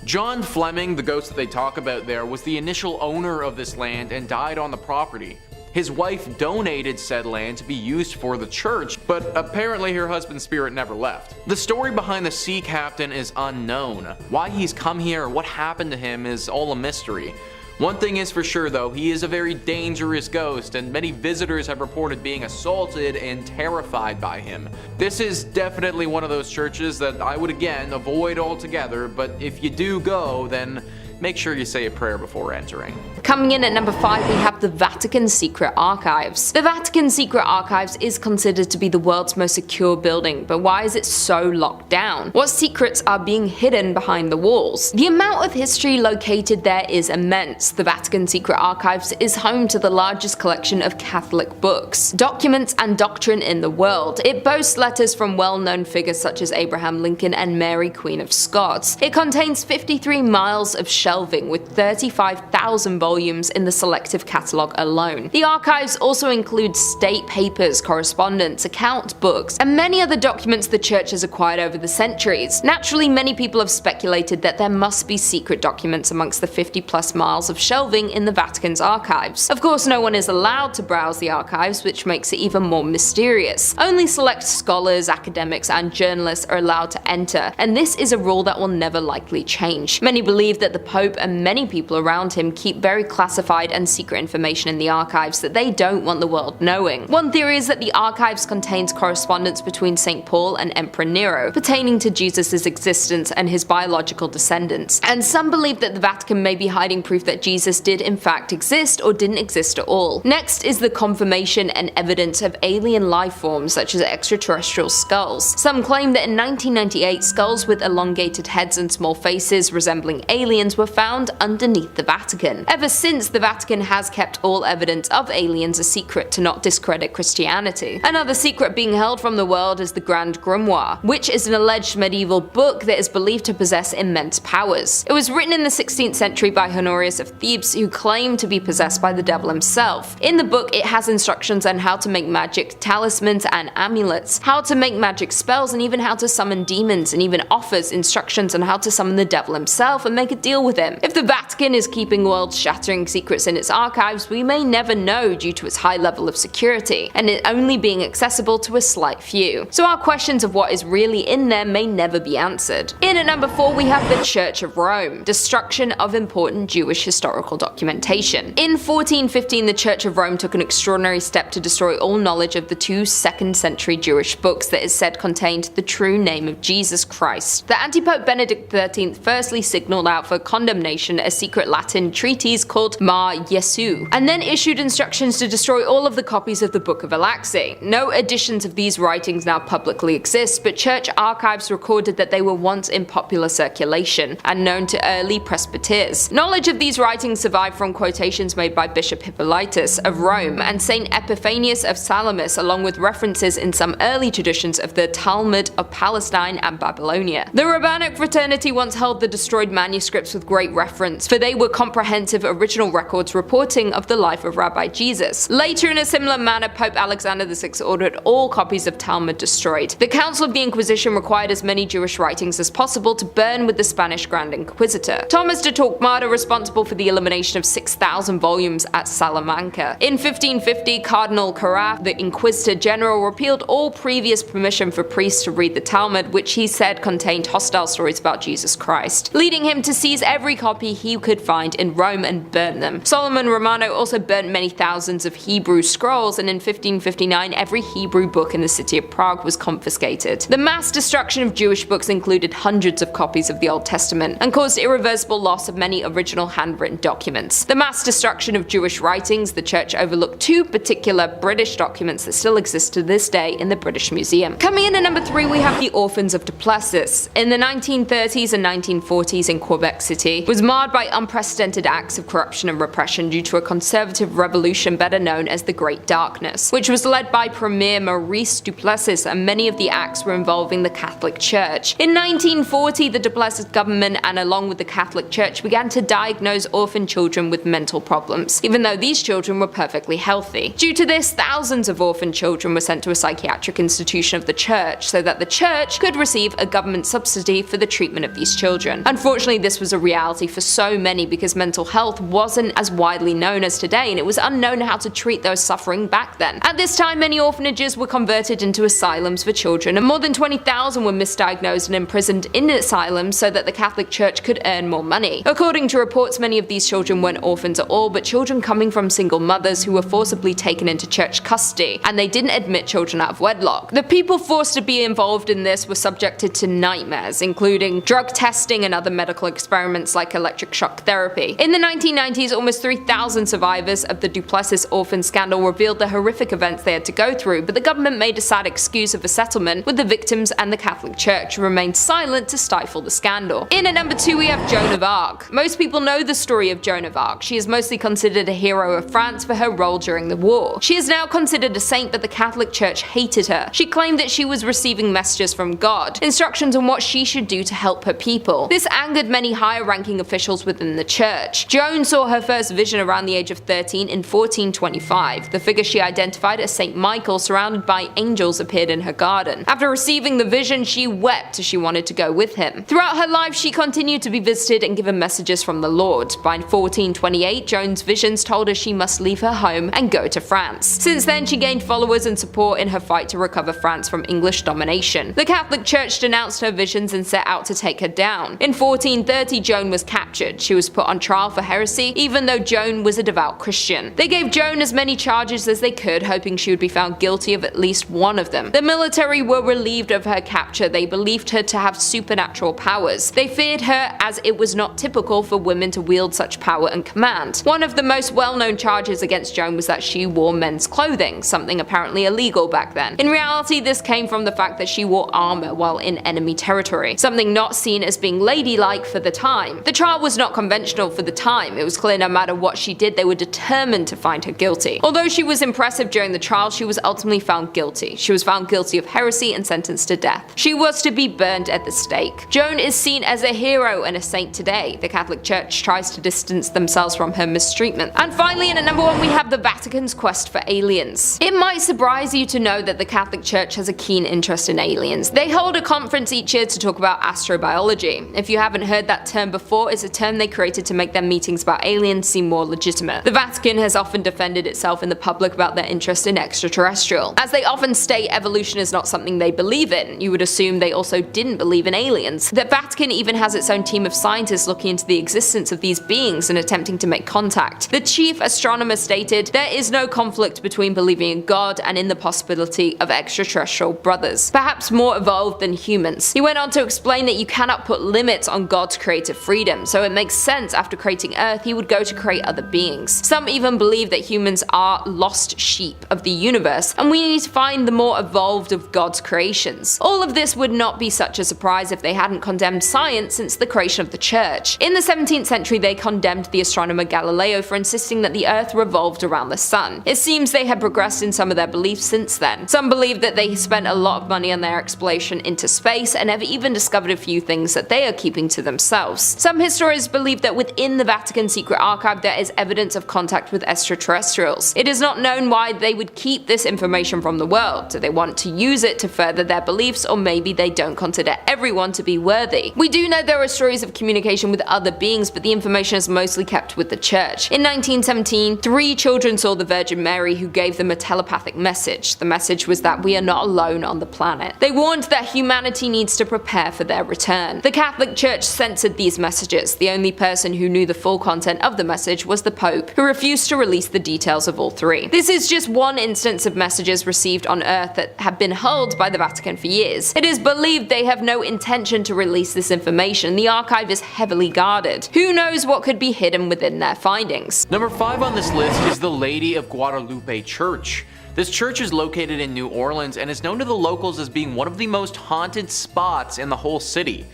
John Fleming, the ghost that they talk about there, was the initial owner of this land and died on the property. His wife donated said land to be used for the church, but apparently her husband's spirit never left. The story behind the sea captain is unknown. Why he's come here or what happened to him is all a mystery. One thing is for sure though, he is a very dangerous ghost, and many visitors have reported being assaulted and terrified by him. This is definitely one of those churches that I would again avoid altogether, but if you do go, then make sure you say a prayer before entering. Coming in at number 5, we have the Vatican Secret Archives. The Vatican Secret Archives is considered to be the world's most secure building, but why is it so locked down? What secrets are being hidden behind the walls? The amount of history located there is immense. The Vatican Secret Archives is home to the largest collection of Catholic books, documents, and doctrine in the world. It boasts letters from well-known figures such as Abraham Lincoln and Mary, Queen of Scots. It contains 53 miles of shelving with 35,000 volumes in the selective catalogue alone. The archives also include state papers, correspondence, account books, and many other documents the church has acquired over the centuries. Naturally, many people have speculated that there must be secret documents amongst the 50+ miles of shelving in the Vatican's archives. Of course, no one is allowed to browse the archives, which makes it even more mysterious. Only select scholars, academics, and journalists are allowed to enter, and this is a rule that will never likely change. Many believe that the Pope and many people around him keep very classified and secret information in the archives that they don't want the world knowing. One theory is that the archives contains correspondence between St. Paul and Emperor Nero pertaining to Jesus' existence and his biological descendants, and some believe that the Vatican may be hiding proof that Jesus did in fact exist or didn't exist at all. Next is the confirmation and evidence of alien life forms such as extraterrestrial skulls. Some claim that in 1998 skulls with elongated heads and small faces resembling aliens were found underneath the Vatican. Ever since, the Vatican has kept all evidence of aliens a secret to not discredit Christianity. Another secret being held from the world is the Grand Grimoire, which is an alleged medieval book that is believed to possess immense powers. It was written in the 16th century by Honorius of Thebes, who claimed to be possessed by the devil himself. In the book, it has instructions on how to make magic talismans and amulets, how to make magic spells, and even how to summon demons, and even offers instructions on how to summon the devil himself and make a deal with him. If the Vatican is keeping world-shattering secrets in its archives, we may never know due to its high level of security, and it only being accessible to a slight few. So our questions of what is really in there may never be answered. In at number 4, we have the Church of Rome. Destruction of important Jewish historical documentation. In 1415, the Church of Rome took an extraordinary step to destroy all knowledge of the 2 2nd-century Jewish books that is said contained the true name of Jesus Christ. The Antipope Benedict XIII firstly signaled out for condemnation a secret Latin treatise called Mar Jesu, and then issued instructions to destroy all of the copies of the Book of Alaxy. No editions of these writings now publicly exist, but church archives recorded that they were once in popular circulation and known to early presbyters. Knowledge of these writings survived from quotations made by Bishop Hippolytus of Rome and Saint Epiphanius of Salamis, along with references in some early traditions of the Talmud of Palestine and Babylonia. The rabbinic fraternity once held the destroyed manuscripts with great reference, for they were comprehensive original records reporting of the life of Rabbi Jesus. Later, in a similar manner, Pope Alexander VI ordered all copies of Talmud destroyed. The Council of the Inquisition required as many Jewish writings as possible to burn with the Spanish Grand Inquisitor. Thomas de Torquemada, responsible for the elimination of 6,000 volumes at Salamanca. In 1550, Cardinal Carafa, the Inquisitor General, repealed all previous permission for priests to read the Talmud, which he said contained hostile stories about Jesus Christ, leading him to seize every copy he could find in Rome and burn them. Solomon Romano also burnt many thousands of Hebrew scrolls, and in 1559 every Hebrew book in the city of Prague was confiscated. The mass destruction of Jewish books included hundreds of copies of the Old Testament and caused irreversible loss of many original handwritten documents. The mass destruction of Jewish writings, the church overlooked 2 particular British documents that still exist to this day in the British Museum. Coming in at number 3, we have the Orphans of Duplessis. In the 1930s and 1940s in Quebec City, Haiti was marred by unprecedented acts of corruption and repression due to a conservative revolution better known as the Great Darkness, which was led by Premier Maurice Duplessis, and many of the acts were involving the Catholic Church. In 1940, the Duplessis government and along with the Catholic Church began to diagnose orphan children with mental problems, even though these children were perfectly healthy. Due to this, thousands of orphan children were sent to a psychiatric institution of the church so that the church could receive a government subsidy for the treatment of these children. Unfortunately, this was a reality for so many because mental health wasn't as widely known as today, and it was unknown how to treat those suffering back then. At this time, many orphanages were converted into asylums for children, and more than 20,000 were misdiagnosed and imprisoned in asylums so that the Catholic Church could earn more money. According to reports, many of these children weren't orphans at all, but children coming from single mothers who were forcibly taken into church custody, and they didn't admit children out of wedlock. The people forced to be involved in this were subjected to nightmares, including drug testing and other medical experiments like electric shock therapy. In the 1990s, almost 3,000 survivors of the Duplessis orphan scandal revealed the horrific events they had to go through, but the government made a sad excuse of a settlement with the victims, and the Catholic Church remained silent to stifle the scandal. In at number 2 we have Joan of Arc. Most people know the story of Joan of Arc. She is mostly considered a hero of France for her role during the war. She is now considered a saint, but the Catholic Church hated her. She claimed that she was receiving messages from God, instructions on what she should do to help her people. This angered many higher-ranking officials within the church. Joan saw her first vision around the age of 13 in 1425. The figure she identified as Saint Michael, surrounded by angels, appeared in her garden. After receiving the vision, she wept as she wanted to go with him. Throughout her life, she continued to be visited and given messages from the Lord. By 1428, Joan's visions told her she must leave her home and go to France. Since then, she gained followers and support in her fight to recover France from English domination. The Catholic Church denounced her visions and set out to take her down. In 1430, Joan was captured. She was put on trial for heresy, even though Joan was a devout Christian. They gave Joan as many charges as they could, hoping she would be found guilty of at least one of them. The military were relieved of her capture. They believed her to have supernatural powers. They feared her as it was not typical for women to wield such power and command. One of the most well-known charges against Joan was that she wore men's clothing, something apparently illegal back then. In reality, this came from the fact that she wore armor while in enemy territory, something not seen as being ladylike for the time. The trial was not conventional for the time. It was clear no matter what she did, they were determined to find her guilty. Although she was impressive during the trial, she was ultimately found guilty. She was found guilty of heresy and sentenced to death. She was to be burned at the stake. Joan is seen as a hero and a saint today. The Catholic Church tries to distance themselves from her mistreatment. And finally, in at number 1 we have the Vatican's quest for aliens. It might surprise you to know that the Catholic Church has a keen interest in aliens. They hold a conference each year to talk about astrobiology. If you haven't heard that term before, it's a term they created to make their meetings about aliens seem more legitimate. The Vatican has often defended itself in the public about their interest in extraterrestrial. As they often state, evolution is not something they believe in. You would assume they also didn't believe in aliens. The Vatican even has its own team of scientists looking into the existence of these beings and attempting to make contact. The chief astronomer stated, "There is no conflict between believing in God and in the possibility of extraterrestrial brothers, perhaps more evolved than humans." He went on to explain that you cannot put limits on God's creative freedom, so it makes sense after creating Earth he would go to create other beings. Some even believe that humans are lost sheep of the universe, and we need to find the more evolved of God's creations. All of this would not be such a surprise if they hadn't condemned science since the creation of the church. In the 17th century, they condemned the astronomer Galileo for insisting that the Earth revolved around the sun. It seems they had progressed in some of their beliefs since then. Some believe that they spent a lot of money on their exploration into space and have even discovered a few things that they are keeping to themselves. Some historians believe that within the Vatican secret archive there is evidence of contact with extraterrestrials. It is not known why they would keep this information from the world. Do they want to use it to further their beliefs, or maybe they don't consider everyone to be worthy? We do know there are stories of communication with other beings, but the information is mostly kept with the church. In 1917, 3 children saw the Virgin Mary, who gave them a telepathic message. The message was that we are not alone on the planet. They warned that humanity needs to prepare for their return. The Catholic Church censored these messages. The only person who knew the full content of the message was the Pope, who refused to release the details of all 3. This is just one instance of messages received on Earth that have been held by the Vatican for years. It is believed they have no intention to release this information. The archive is heavily guarded. Who knows what could be hidden within their findings? Number 5 on this list is the Lady of Guadalupe Church. This church is located in New Orleans and is known to the locals as being one of the most haunted spots in the whole city.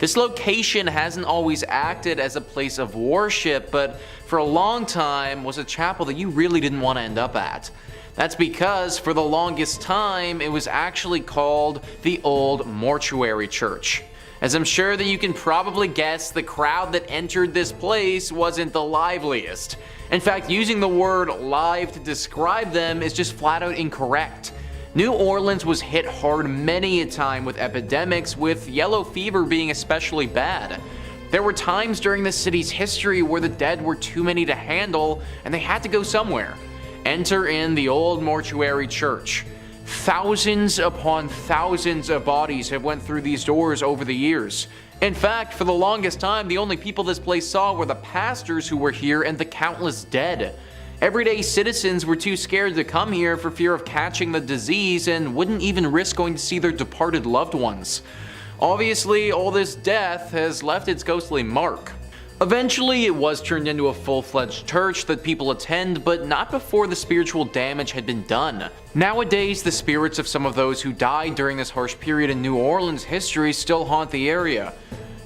This location hasn't always acted as a place of worship, but for a long time was a chapel that you really didn't want to end up at. That's because for the longest time it was actually called the Old Mortuary Church. As I'm sure that you can probably guess, the crowd that entered this place wasn't the liveliest. In fact, using the word live to describe them is just flat out incorrect. New Orleans was hit hard many a time with epidemics, with yellow fever being especially bad. There were times during the city's history where the dead were too many to handle and they had to go somewhere. Enter in the Old Mortuary Church. Thousands upon thousands of bodies have went through these doors over the years. In fact, for the longest time, the only people this place saw were the pastors who were here and the countless dead. Everyday citizens were too scared to come here for fear of catching the disease and wouldn't even risk going to see their departed loved ones. Obviously, all this death has left its ghostly mark. Eventually, it was turned into a full-fledged church that people attend, but not before the spiritual damage had been done. Nowadays, the spirits of some of those who died during this harsh period in New Orleans history still haunt the area.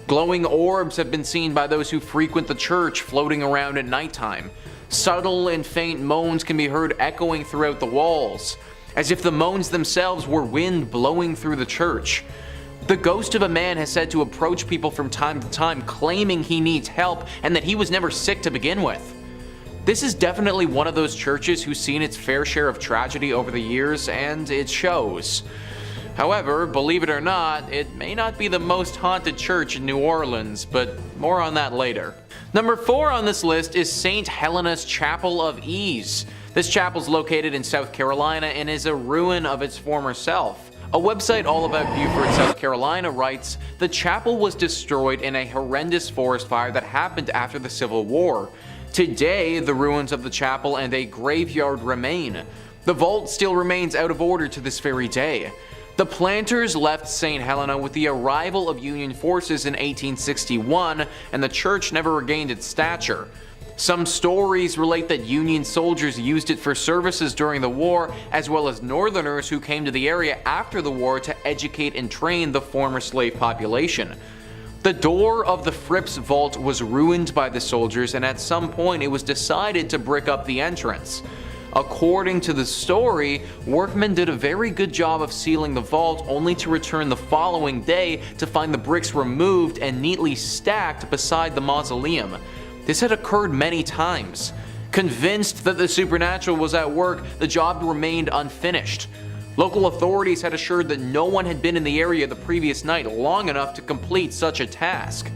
Glowing orbs have been seen by those who frequent the church, floating around at nighttime. Subtle and faint moans can be heard echoing throughout the walls, as if the moans themselves were wind blowing through the church. The ghost of a man has said to approach people from time to time claiming he needs help and that he was never sick to begin with. This is definitely one of those churches who's seen its fair share of tragedy over the years, and it shows. However, believe it or not, it may not be the most haunted church in New Orleans, but more on that later. Number 4 on this list is St. Helena's Chapel of Ease. This chapel is located in South Carolina and is a ruin of its former self. A website all about Beaufort, South Carolina writes, "The chapel was destroyed in a horrendous forest fire that happened after the Civil War. Today, the ruins of the chapel and a graveyard remain. The vault still remains out of order to this very day. The planters left St. Helena with the arrival of Union forces in 1861, and the church never regained its stature. Some stories relate that Union soldiers used it for services during the war, as well as Northerners who came to the area after the war to educate and train the former slave population. The door of the Fripp's vault was ruined by the soldiers, and at some point it was decided to brick up the entrance. According to the story, workmen did a very good job of sealing the vault, only to return the following day to find the bricks removed and neatly stacked beside the mausoleum. This had occurred many times. Convinced that the supernatural was at work, the job remained unfinished. Local authorities had assured that no one had been in the area the previous night long enough to complete such a task.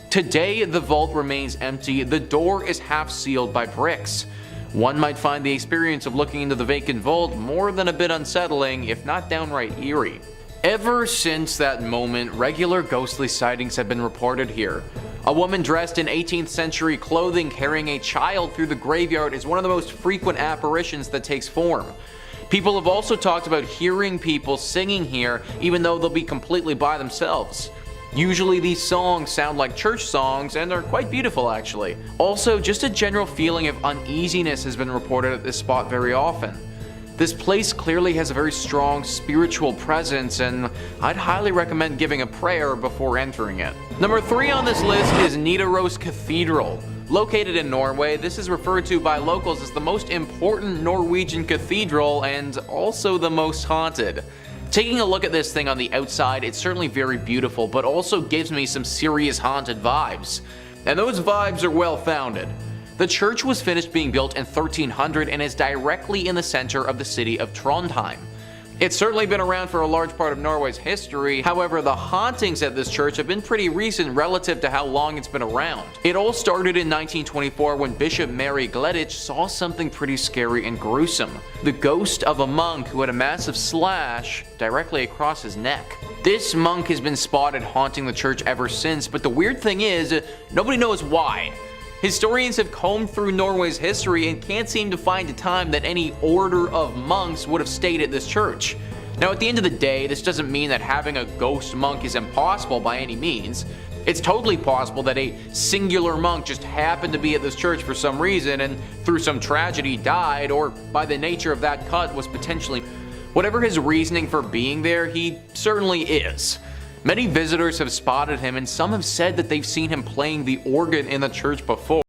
Today, the vault remains empty. The door is half sealed by bricks. One might find the experience of looking into the vacant vault more than a bit unsettling, if not downright eerie. Ever since that moment, regular ghostly sightings have been reported here. A woman dressed in 18th century clothing carrying a child through the graveyard is one of the most frequent apparitions that takes form. People have also talked about hearing people singing here even though they'll be completely by themselves. Usually these songs sound like church songs and are quite beautiful actually. Also, just a general feeling of uneasiness has been reported at this spot very often. This place clearly has a very strong spiritual presence, and I'd highly recommend giving a prayer before entering it. Number 3 on this list is Nidaros Cathedral. Located in Norway, this is referred to by locals as the most important Norwegian cathedral and also the most haunted. Taking a look at this thing on the outside, it's certainly very beautiful, but also gives me some serious haunted vibes. And those vibes are well founded. The church was finished being built in 1300 and is directly in the center of the city of Trondheim. It's certainly been around for a large part of Norway's history, however the hauntings at this church have been pretty recent relative to how long it's been around. It all started in 1924 when Bishop Mary Gleditsch saw something pretty scary and gruesome. The ghost of a monk who had a massive slash directly across his neck. This monk has been spotted haunting the church ever since, but the weird thing is, nobody knows why. Historians have combed through Norway's history and can't seem to find a time that any order of monks would have stayed at this church. Now at the end of the day, this doesn't mean that having a ghost monk is impossible by any means. It's totally possible that a singular monk just happened to be at this church for some reason and through some tragedy died, or by the nature of that cut was potentially... Whatever his reasoning for being there, he certainly is. Many visitors have spotted him, and some have said that they've seen him playing the organ in the church before.